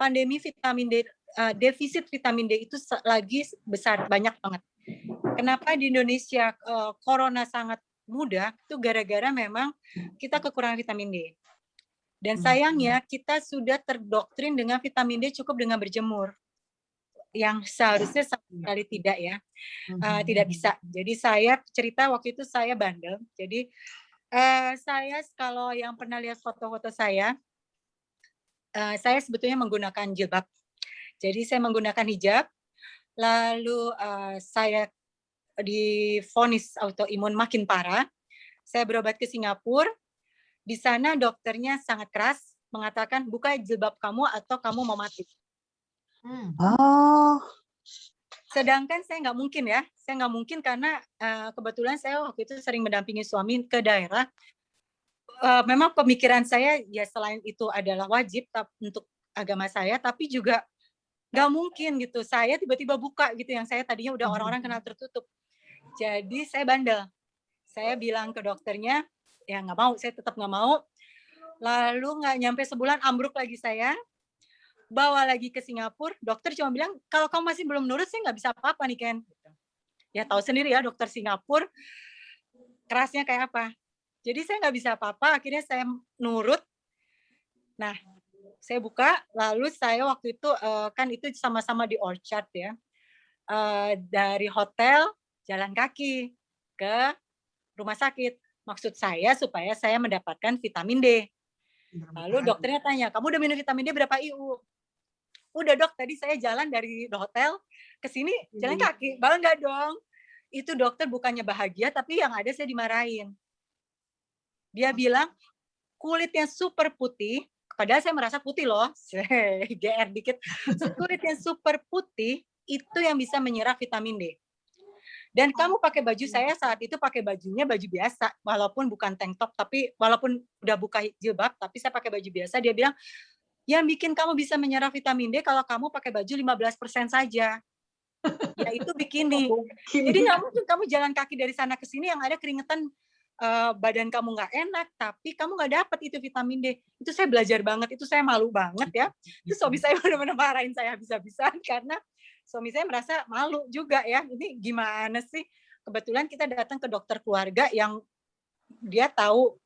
pandemi vitamin D, defisit vitamin D itu lagi besar, banyak banget. Kenapa di Indonesia corona sangat mudah? Itu gara-gara memang kita kekurangan vitamin D. Dan sayangnya kita sudah terdoktrin dengan vitamin D cukup dengan berjemur. Yang seharusnya sama sekali tidak ya. Tidak bisa. Jadi saya cerita waktu itu saya bandel. Jadi saya kalau yang pernah lihat foto-foto saya sebetulnya menggunakan jilbab. Jadi saya menggunakan hijab, lalu saya divonis autoimun makin parah. Saya berobat ke Singapura. Di sana dokternya sangat keras, mengatakan buka jilbab kamu atau kamu mau mati. Sedangkan saya nggak mungkin ya, saya nggak mungkin karena kebetulan saya waktu itu sering mendampingi suami ke daerah. Memang pemikiran saya ya selain itu adalah wajib untuk agama saya, tapi juga nggak mungkin gitu. Saya tiba-tiba buka gitu yang saya tadinya udah orang-orang kenal tertutup. Jadi saya bandel. Saya bilang ke dokternya, ya nggak mau, saya tetap nggak mau. Lalu nggak nyampe sebulan ambruk lagi saya. Bawa lagi ke Singapura, dokter cuma bilang, kalau kamu masih belum nurut, saya nggak bisa apa-apa nih, Ken. Ya tahu sendiri ya, dokter Singapura, kerasnya kayak apa. Jadi saya nggak bisa apa-apa, akhirnya saya nurut. Nah, saya buka, lalu saya waktu itu, kan itu sama-sama di Orchard ya. Dari hotel, jalan kaki ke rumah sakit. Maksud saya supaya saya mendapatkan vitamin D. Lalu dokternya tanya, kamu udah minum vitamin D berapa IU? Udah dok, tadi saya jalan dari hotel ke sini jalan kaki. Bangga dong. Itu dokter bukannya bahagia, tapi yang ada saya dimarahin. Dia bilang kulit yang super putih, padahal saya merasa putih loh, GR dikit. Kulit yang super putih itu yang bisa menyerap vitamin D. Dan kamu pakai baju, saya saat itu pakai bajunya baju biasa, walaupun bukan tank top, tapi walaupun udah buka jilbab, tapi saya pakai baju biasa. Dia bilang, yang bikin kamu bisa menyerap vitamin D kalau kamu pakai baju 15% saja. Yaitu bikini. Jadi nggak mungkin kamu jalan kaki dari sana ke sini yang ada keringetan, badan kamu nggak enak, tapi kamu nggak dapat itu vitamin D. Itu saya belajar banget, itu saya malu banget ya. Itu suami saya benar-benar marahin saya habis-habisan karena suami saya merasa malu juga ya. Ini gimana sih? Kebetulan kita datang ke dokter keluarga yang dia tahu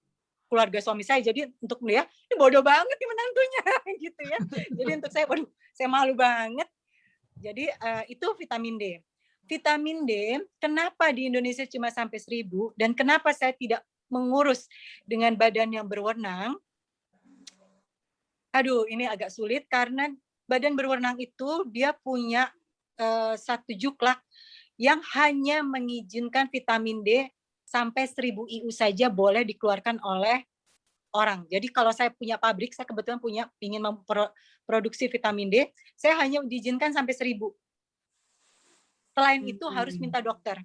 keluarga suami saya. Jadi untuk melihat, ini bodoh banget nih menantunya gitu ya. Jadi untuk saya, waduh, saya malu banget. Jadi itu vitamin D. Vitamin D, kenapa di Indonesia cuma sampai 1000 dan kenapa saya tidak mengurus dengan badan yang berwenang? Aduh, ini agak sulit karena badan berwenang itu dia punya satu juklak yang hanya mengizinkan vitamin D sampai 1000 IU saja boleh dikeluarkan oleh orang. Jadi kalau saya punya pabrik, saya kebetulan ingin memproduksi vitamin D, saya hanya diizinkan sampai 1000. Selain itu harus minta dokter.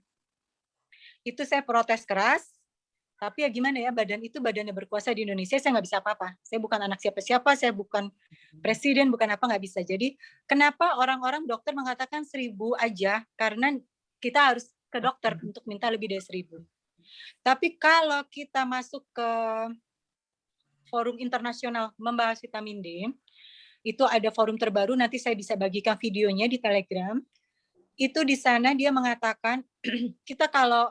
Itu saya protes keras, tapi ya gimana ya, badan itu badannya berkuasa di Indonesia, saya nggak bisa apa-apa. Saya bukan anak siapa-siapa, saya bukan presiden, bukan apa, nggak bisa. Jadi kenapa orang-orang dokter mengatakan 1000 aja, karena kita harus ke dokter untuk minta lebih dari 1000. Tapi kalau kita masuk ke forum internasional membahas vitamin D, itu ada forum terbaru, nanti saya bisa bagikan videonya di Telegram. Itu di sana dia mengatakan, kita kalau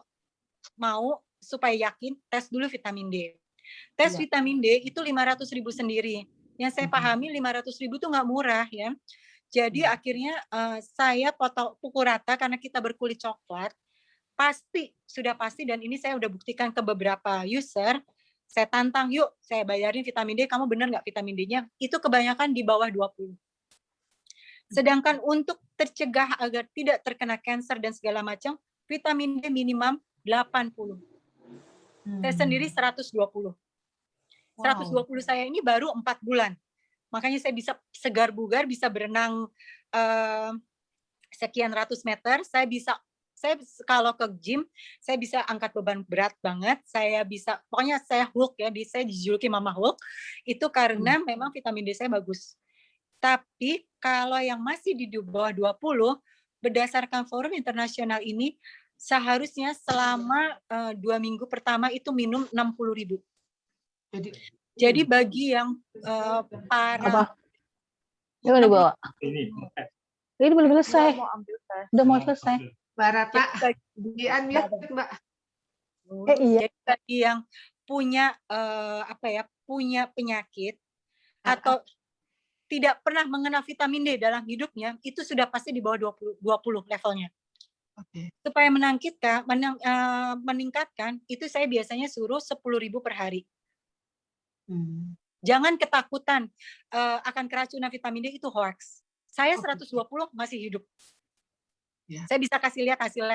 mau supaya yakin, tes dulu vitamin D. Tes vitamin D itu 500.000 sendiri. Yang saya pahami 500.000 itu nggak murah ya. Jadi akhirnya saya pukul rata karena kita berkulit coklat, sudah pasti, dan ini saya udah buktikan ke beberapa user, saya tantang, yuk saya bayarin vitamin D, kamu benar nggak vitamin D-nya? Itu kebanyakan di bawah 20. Sedangkan untuk tercegah agar tidak terkena kanker dan segala macam, vitamin D minimum 80. Saya sendiri 120. 120 saya ini baru 4 bulan. Makanya saya bisa segar bugar, bisa berenang sekian ratus meter, saya kalau ke gym, saya bisa angkat beban berat banget, saya bisa, pokoknya saya Hulk ya, saya dijuluki Mama Hulk, itu karena memang vitamin D saya bagus. Tapi kalau yang masih di bawah 20, berdasarkan forum internasional ini, seharusnya selama 2 minggu pertama itu minum 60.000. Jadi bagi yang para... Yuk dibawa. Ini belum selesai. Udah mau selesai. Mbak Rata, di-unmute Mbak. Iya. Jadi bagi yang punya punya penyakit atau tidak pernah mengenal vitamin D dalam hidupnya, itu sudah pasti di bawah 20 levelnya. Supaya meningkatkan, itu saya biasanya suruh 10.000 per hari. Jangan ketakutan akan keracunan vitamin D, itu hoax. Saya 120 masih hidup. Saya bisa kasih lihat hasil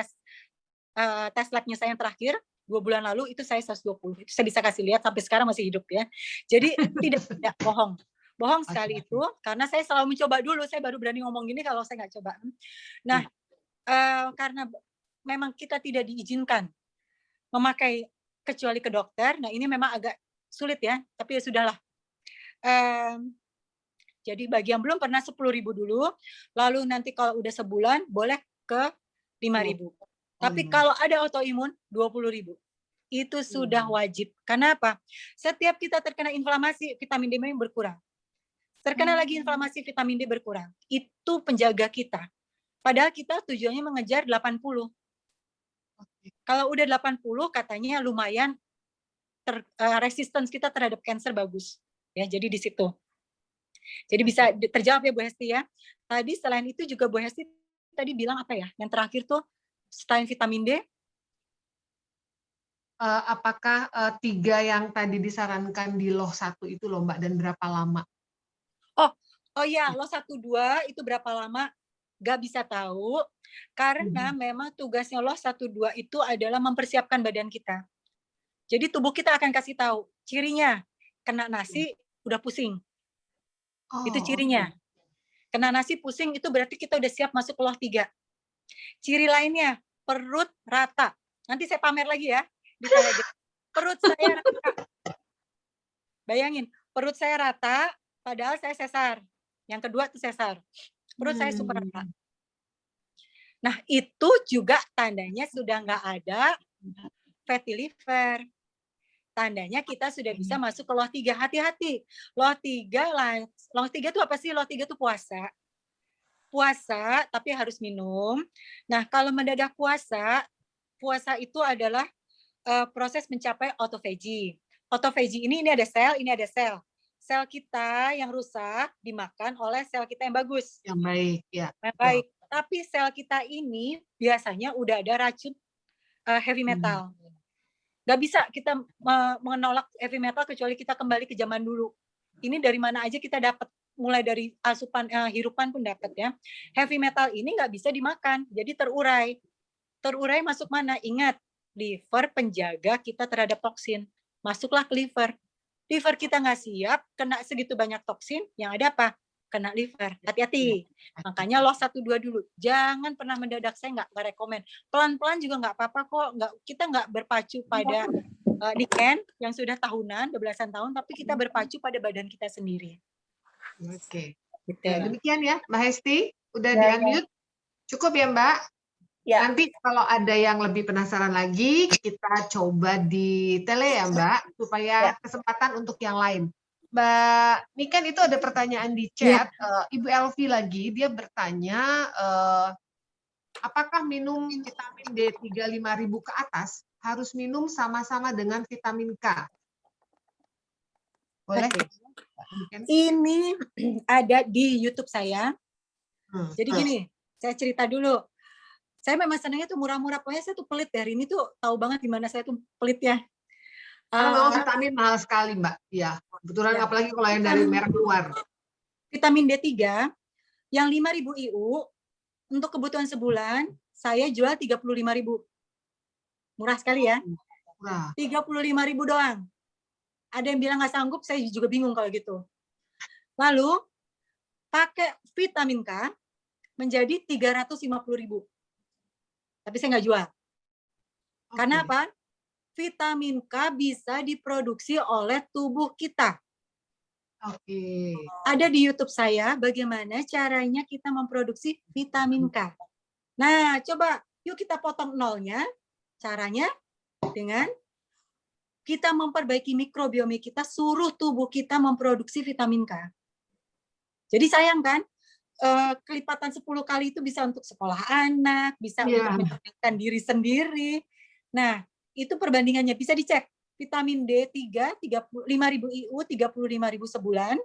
tes labnya saya yang terakhir 2 bulan lalu, itu saya 120. Itu saya bisa kasih lihat sampai sekarang masih hidup ya. Jadi tidak bohong. Bohong sekali itu, karena saya selalu mencoba dulu, saya baru berani ngomong gini kalau saya nggak coba. Nah, karena memang kita tidak diizinkan memakai kecuali ke dokter, nah ini memang agak sulit ya, tapi ya sudahlah. Jadi bagi yang belum pernah 10.000 dulu, lalu nanti kalau udah sebulan boleh ke 5.000. Tapi kalau ada autoimun 20.000. Itu sudah wajib. Karena apa? Setiap kita terkena inflamasi, vitamin D memang berkurang. Terkena lagi inflamasi, vitamin D berkurang. Itu penjaga kita. Padahal kita tujuannya mengejar 80. Kalau udah 80 katanya lumayan resistance kita terhadap kanker bagus. Ya, jadi di situ. Jadi bisa terjawab ya Bu Hesti ya. Tadi selain itu juga Bu Hesti tadi bilang apa ya? Yang terakhir tuh selain vitamin D, apakah 3 yang tadi disarankan di LOH 1 itu loh Mbak, dan berapa lama? Oh ya, LOH 1-2 itu berapa lama? Gak bisa tahu, karena memang tugasnya LOH 1-2 itu adalah mempersiapkan badan kita. Jadi tubuh kita akan kasih tahu cirinya. Kena nasi udah pusing. Itu cirinya. Kena nasi pusing itu berarti kita udah siap masuk ke loh 3. Ciri lainnya, perut rata. Nanti saya pamer lagi ya di Telegram. Perut saya rata. Bayangin, perut saya rata, padahal saya sesar. Yang kedua itu sesar. Perut saya super rata. Nah, itu juga tandanya sudah nggak ada fatty liver. Tandanya kita sudah bisa masuk ke loh 3. Hati-hati. Loh 3 itu apa sih? Loh 3 itu puasa. Puasa, tapi harus minum. Nah, kalau mendadak puasa itu adalah proses mencapai autophagy. Autophagy ini ada sel, ini ada sel. Sel kita yang rusak dimakan oleh sel kita yang bagus. Yang baik, ya. Yang baik. Tapi sel kita ini biasanya udah ada racun heavy metal. Nggak bisa kita menolak heavy metal kecuali kita kembali ke zaman dulu. Ini dari mana aja kita dapat, mulai dari asupan hirupan pun dapat ya. Heavy metal ini nggak bisa dimakan, jadi terurai. Terurai masuk mana? Ingat, liver penjaga kita terhadap toksin. Masuklah ke liver. Liver kita nggak siap, kena segitu banyak toksin, yang ada apa? Kena liver. Hati-hati. Makanya loh 1, 2 dulu. Jangan pernah mendadak, saya nggak rekomen. Pelan-pelan juga nggak apa-apa kok. Kita nggak berpacu pada Niken yang sudah tahunan, 12-an tahun, tapi kita berpacu pada badan kita sendiri. Oke. Gitu. Ya, demikian ya, Mbak Hesti. Udah di-unmute. Cukup ya, Mbak? Ya. Nanti kalau ada yang lebih penasaran lagi, kita coba di tele ya, Mbak, supaya kesempatan untuk yang lain. Mbak Niken itu ada pertanyaan di chat, Ibu Elvi lagi, dia bertanya, apakah minum vitamin D3 5.000 ke atas harus minum sama-sama dengan vitamin K? Boleh? Oke. Ini ada di YouTube saya. Jadi gini, saya cerita dulu. Saya memang senangnya tuh murah-murah. Pokoknya saya tuh pelit dari ini tuh tahu banget gimana saya tuh pelit ya. Karena memang vitamin mahal sekali, Mbak. Ya, kebetulan apalagi kalau yang dari merek luar. Vitamin D3 yang 5.000 IU untuk kebutuhan sebulan saya jual 35.000. Murah sekali ya. Murah. 35.000 doang. Ada yang bilang nggak sanggup, saya juga bingung kalau gitu. Lalu pakai vitamin K menjadi 350.000. Tapi saya nggak jual. Karena apa? Vitamin K bisa diproduksi oleh tubuh kita. Oke. Ada di YouTube saya bagaimana caranya kita memproduksi vitamin K. Nah, coba yuk kita potong nolnya. Caranya dengan kita memperbaiki mikrobiome kita, suruh tubuh kita memproduksi vitamin K. Jadi sayang kan? Kelipatan 10 kali itu bisa untuk sekolah anak, bisa untuk menyelamatkan diri sendiri. Nah, itu perbandingannya bisa dicek. Vitamin D3 5.000 IU 35.000 sebulan,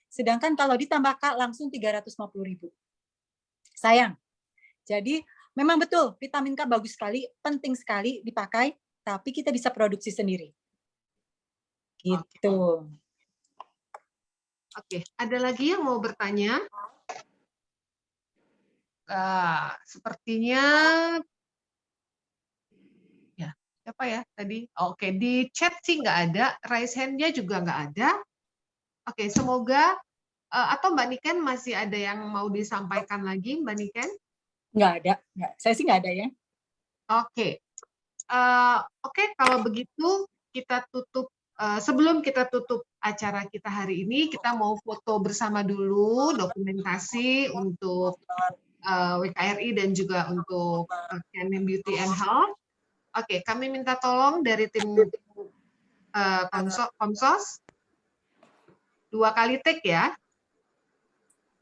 sedangkan kalau ditambah K langsung 350.000. Sayang. Jadi memang betul vitamin K bagus sekali, penting sekali dipakai, tapi kita bisa produksi sendiri. Gitu. Oke, ada lagi yang mau bertanya? Sepertinya ya, siapa ya tadi? Oke, di chat sih nggak ada, raise hand-nya juga nggak ada. Oke, semoga atau Mbak Niken masih ada yang mau disampaikan lagi, Mbak Niken? Nggak ada, nggak. Saya sih nggak ada ya. Oke, oke, kalau begitu kita tutup. Sebelum kita tutup acara kita hari ini, kita mau foto bersama dulu, dokumentasi untuk WKRI dan juga untuk KNM Beauty and Health. Oke, kami minta tolong dari tim Komsos 2 kali take ya.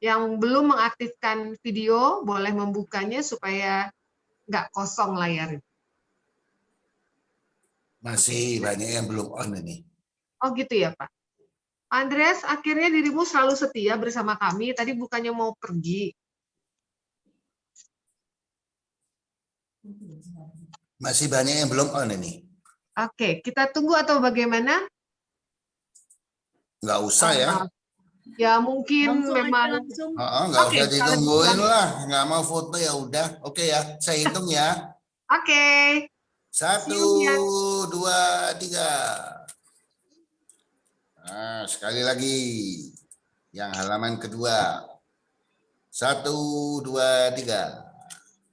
Yang belum mengaktifkan video boleh membukanya supaya nggak kosong layar. Masih banyak yang belum on ini. Oh gitu ya Pak. Andreas, akhirnya dirimu selalu setia bersama kami. Tadi bukannya mau pergi. Masih banyak yang belum on ini. Oke, kita tunggu atau bagaimana? Nggak usah ya. Ya mungkin Langsung memang. Nggak usah ditungguin lah. Nggak mau foto ya udah. Oke ya, saya hitung ya. Oke. 1, Cium ya. 2, 3. Nah, sekali lagi. Yang halaman kedua. 1, 2, 3.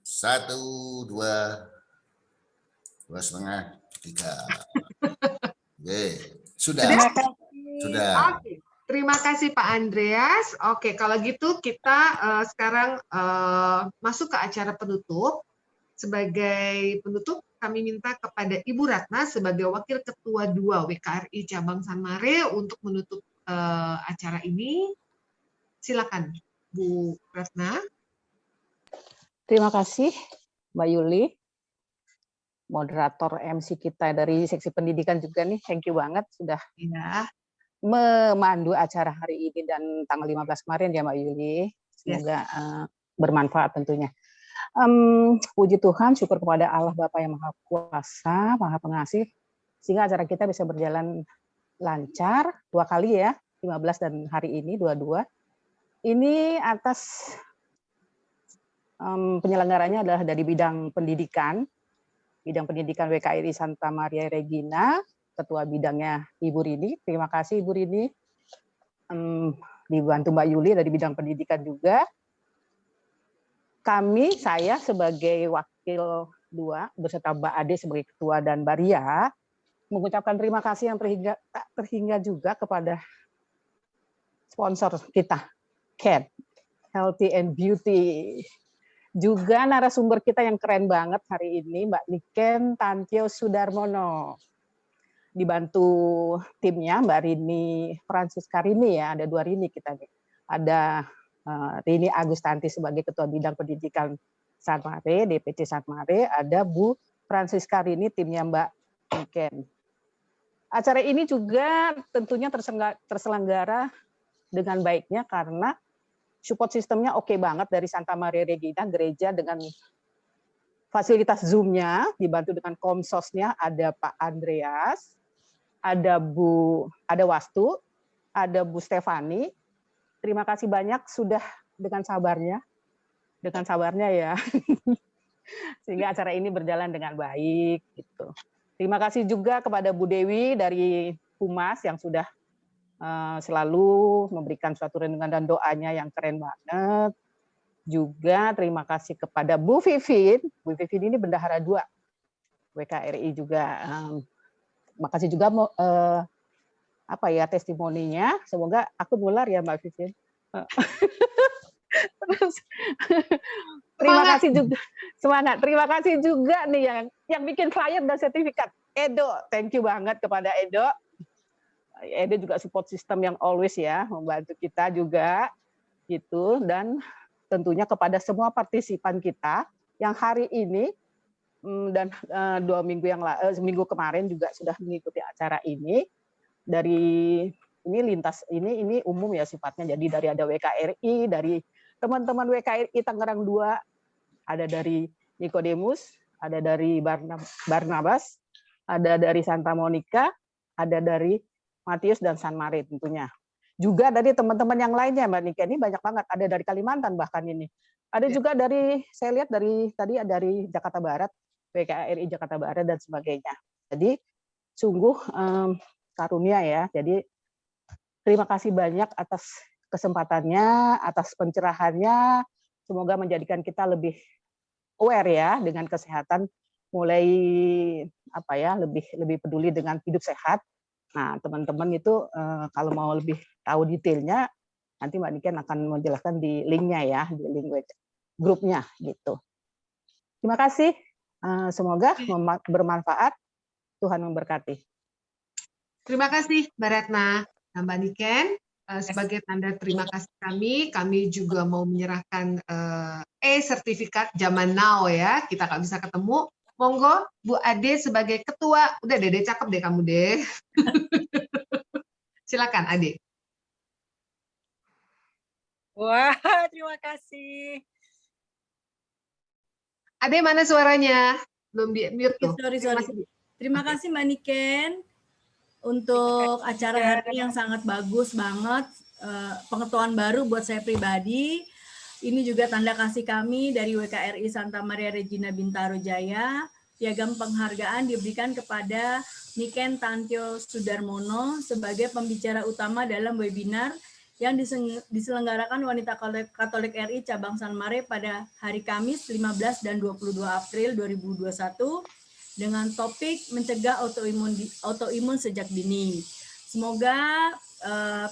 1, 2, 2,5, 3. Oke, sudah. Sudah? Sudah. Oke. Terima kasih Pak Andreas. Oke, kalau gitu kita sekarang masuk ke acara penutup. Sebagai penutup, kami minta kepada Ibu Ratna sebagai Wakil Ketua 2 WKRI Cabang San Mare untuk menutup acara ini. Silakan, Bu Ratna. Terima kasih, Mbak Yuli. Moderator MC kita dari seksi pendidikan juga nih, thank you banget sudah Ya. memandu acara hari ini dan tanggal 15 kemarin ya Mbak Yuli. Semoga bermanfaat tentunya. Puji Tuhan, syukur kepada Allah Bapa yang Maha Kuasa, Maha Pengasih, sehingga acara kita bisa berjalan lancar 2 kali ya, 15 dan hari ini 22. Ini atas penyelenggaranya adalah dari bidang pendidikan WKRI Santa Maria Regina, Ketua bidangnya Ibu Rini. Terima kasih Ibu Rini. Dibantu Mbak Yuli dari bidang pendidikan juga. Saya sebagai Wakil 2 beserta Mbak Ade sebagai Ketua dan Mbak Ria mengucapkan terima kasih yang terhingga juga kepada sponsor kita, CAT, Healthy and Beauty. Juga narasumber kita yang keren banget hari ini, Mbak Niken Tantio Sudarmono. Dibantu timnya Mbak Rini Francisca Rini ya, ada 2 Rini kita nih. Ada Rini Agustanti sebagai Ketua Bidang Pendidikan San Mare, DPC San Mare, ada Bu Francisca Rini timnya Mbak Niken. Acara ini juga tentunya terselenggara dengan baiknya karena support sistemnya oke banget dari Santa Maria Regina gereja dengan fasilitas Zoom-nya dibantu dengan komsosnya ada Pak Andreas, ada Wastu, ada Bu Stefani. Terima kasih banyak sudah dengan sabarnya ya, sehingga acara ini berjalan dengan baik. Gitu. Terima kasih juga kepada Bu Dewi dari Humas yang sudah selalu memberikan suatu renungan dan doanya yang keren banget. Juga terima kasih kepada Bu Vivin. Bu Vivin ini bendahara 2 WKRI juga. Makasih juga testimoninya. Semoga aku nular ya Mbak Vivin. Terus terima kasih juga semangat. Terima kasih juga nih yang bikin flyer dan sertifikat. Edo, thank you banget kepada Edo. Edo juga support system yang always ya membantu kita juga gitu, dan tentunya kepada semua partisipan kita yang hari ini dan 2 minggu minggu kemarin juga sudah mengikuti acara ini. Dari ini umum ya sifatnya, jadi dari ada WKRI, dari teman-teman WKRI Tangerang 2, ada dari Nikodemus, ada dari Barnabas, ada dari Santa Monica, ada dari Matius dan San Mare tentunya. Juga dari teman-teman yang lainnya Mbak Nika, ini banyak banget, ada dari Kalimantan bahkan ini. Ada juga dari, saya lihat dari tadi ada dari Jakarta Barat, WKRI Jakarta Barat dan sebagainya. Jadi sungguh karunia ya. Jadi terima kasih banyak atas kesempatannya, atas pencerahannya. Semoga menjadikan kita lebih aware ya dengan kesehatan, mulai lebih peduli dengan hidup sehat. Nah, teman-teman itu kalau mau lebih tahu detailnya, nanti Mbak Niken akan menjelaskan di linknya ya, di link grupnya gitu. Terima kasih. Semoga bermanfaat. Tuhan memberkati. Terima kasih Mbak Ratna. Nah, Mbak Niken, sebagai tanda terima kasih kami juga mau menyerahkan sertifikat zaman now ya, kita nggak bisa ketemu. Monggo, Bu Ade sebagai ketua, udah Dede cakep deh kamu deh. Silakan Ade. Wah, terima kasih. Ade mana suaranya? Belum di mute tuh. Sorry. Terima kasih Mbak Niken untuk acara hari ini yang sangat bagus banget. Pengetahuan baru buat saya pribadi. Ini juga tanda kasih kami dari WKRI Santa Maria Regina Bintaro Jaya. piagam penghargaan diberikan kepada Niken Tantyo Sudarmono sebagai pembicara utama dalam webinar yang diselenggarakan Wanita Katolik RI Cabang San Mare pada hari Kamis 15 dan 22 April 2021 dengan topik mencegah autoimun sejak dini. Semoga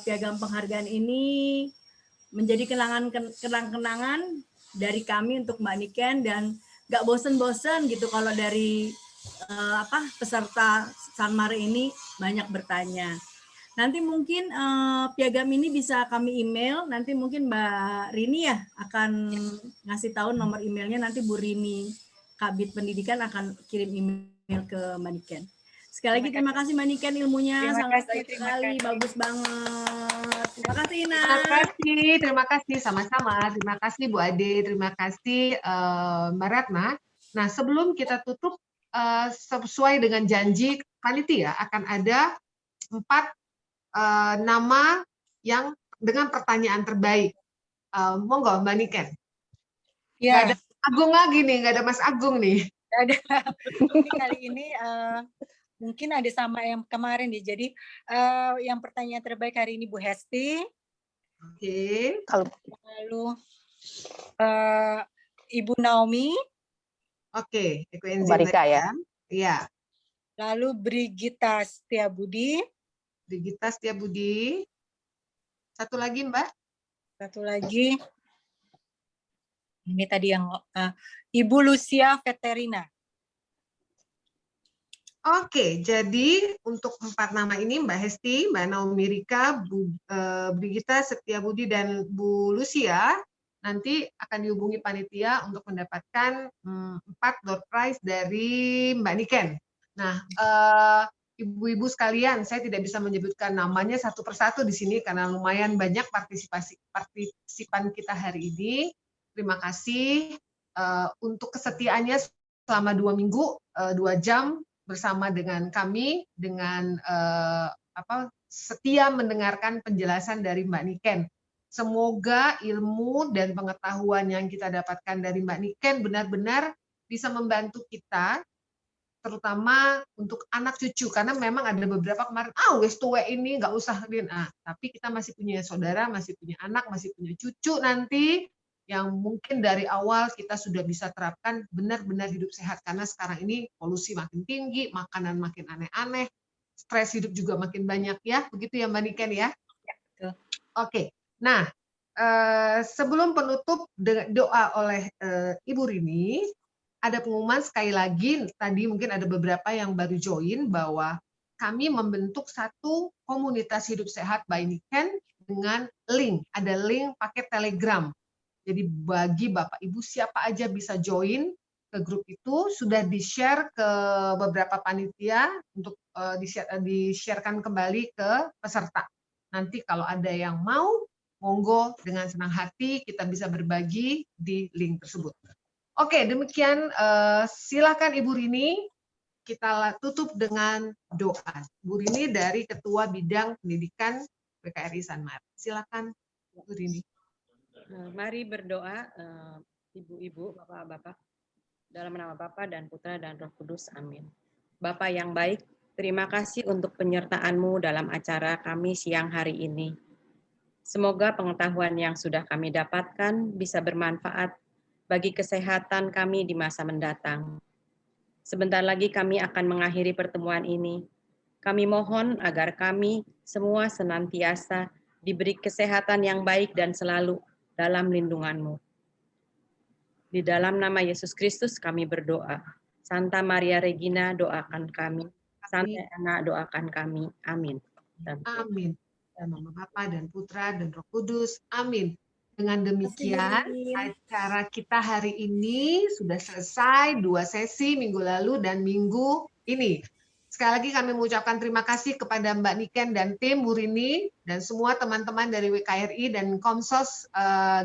piagam penghargaan ini menjadi kenang-kenangan dari kami untuk Mbak Niken, dan gak bosen-bosen gitu kalau dari peserta San Mare ini banyak bertanya. Nanti mungkin piagam ini bisa kami email, nanti mungkin Mbak Rini ya akan ngasih tahu nomor emailnya, nanti Bu Rini Kabid Pendidikan akan kirim email ke Mbak Niken. Sekali lagi terima kasih Mbak Niken, ilmunya sangat baik sekali, bagus banget. Terima kasih Ina. Terima kasih sama-sama. Terima kasih Bu Ade, terima kasih Mbak Ratna. Nah, sebelum kita tutup, sesuai dengan janji panitia akan ada 4 nama yang dengan pertanyaan terbaik. Monggo Mbak Niken. Ya. Nggak ada Agung lagi nih, nggak ada Mas Agung nih. Ada. Tapi kali ini mungkin ada sama yang kemarin nih. Jadi yang pertanyaan terbaik hari ini Bu Hesti. Oke. Lalu Ibu Naomi. Oke, Marika ya. Iya. Lalu Brigita Setiabudi. Brigita Setiabudi. Satu lagi Mbak. Satu lagi. Ini tadi yang Ibu Lucia Veterina. Oke, jadi untuk 4 nama ini Mbak Hesti, Mbak Naomi Rika, Brigita Setiabudi, dan Bu Lucia nanti akan dihubungi panitia untuk mendapatkan 4 door prize dari Mbak Niken. Nah, ibu-ibu sekalian, saya tidak bisa menyebutkan namanya satu persatu di sini karena lumayan banyak partisipan kita hari ini. Terima kasih untuk kesetiaannya selama 2 minggu, 2 jam bersama dengan kami, dengan setia mendengarkan penjelasan dari Mbak Niken. Semoga ilmu dan pengetahuan yang kita dapatkan dari Mbak Niken benar-benar bisa membantu kita, terutama untuk anak cucu, karena memang ada beberapa kemarin, wes tuwe ini nggak usah, tapi kita masih punya saudara, masih punya anak, masih punya cucu nanti, yang mungkin dari awal kita sudah bisa terapkan benar-benar hidup sehat, karena sekarang ini polusi makin tinggi, makanan makin aneh-aneh, stres hidup juga makin banyak ya, begitu ya Mbak Niken ya? Oke, nah sebelum penutup doa oleh Ibu Rini, ada pengumuman sekali lagi, tadi mungkin ada beberapa yang baru join, bahwa kami membentuk satu komunitas hidup sehat by Niken dengan link, ada link pakai Telegram. Jadi bagi Bapak Ibu siapa aja bisa join ke grup itu, sudah di-share ke beberapa panitia untuk di-sharekan kembali ke peserta. Nanti kalau ada yang mau, monggo dengan senang hati kita bisa berbagi di link tersebut. Oke, demikian silakan Ibu Rini, kita tutup dengan doa. Bu Rini dari Ketua Bidang Pendidikan PKRI San Mare. Silakan Bu Rini. Mari berdoa, ibu-ibu, bapak-bapak, dalam nama Bapa dan Putra dan Roh Kudus. Amin. Bapa yang baik, terima kasih untuk penyertaan-Mu dalam acara kami siang hari ini. Semoga pengetahuan yang sudah kami dapatkan bisa bermanfaat bagi kesehatan kami di masa mendatang. Sebentar lagi kami akan mengakhiri pertemuan ini. Kami mohon agar kami semua senantiasa diberi kesehatan yang baik dan selalu dalam lindungan-Mu. Di dalam nama Yesus Kristus kami berdoa. Santa Maria Regina, doakan kami. Santa Ana, doakan kami. Amin. Amin. Dalam nama Bapa dan Putra dan Roh Kudus. Amin. Dengan demikian, acara kita hari ini sudah selesai, 2 sesi minggu lalu dan minggu ini. Sekali lagi kami mengucapkan terima kasih kepada Mbak Niken dan tim Bu Rini dan semua teman-teman dari WKRI dan Komsos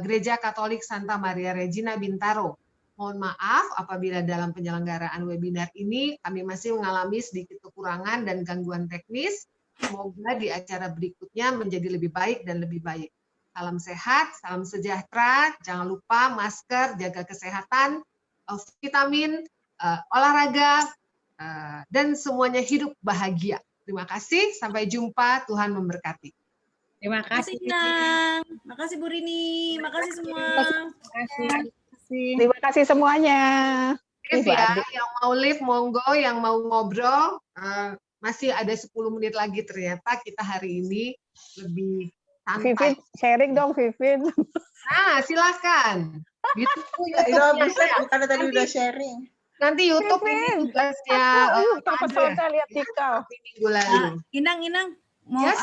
Gereja Katolik Santa Maria Regina Bintaro. Mohon maaf apabila dalam penyelenggaraan webinar ini kami masih mengalami sedikit kekurangan dan gangguan teknis. Semoga di acara berikutnya menjadi lebih baik dan lebih baik. Salam sehat, salam sejahtera, jangan lupa masker, jaga kesehatan, vitamin, olahraga, dan semuanya hidup bahagia. Terima kasih, sampai jumpa, Tuhan memberkati. Terima Makasih kasih. Inang, makasih Bu Rini, makasih semua. Terima kasih semuanya. Live ya, yang mau live monggo, yang mau ngobrol masih ada 10 menit lagi, ternyata kita hari ini lebih santai. Vivin, sharing dong Vivin. Nah, silakan. YouTube, Ya, bisa, bukan tadi udah sharing. nanti YouTube ini Vivin, tugasnya terpesona lihat Tika. minggu lalu. Inang, mau Yes.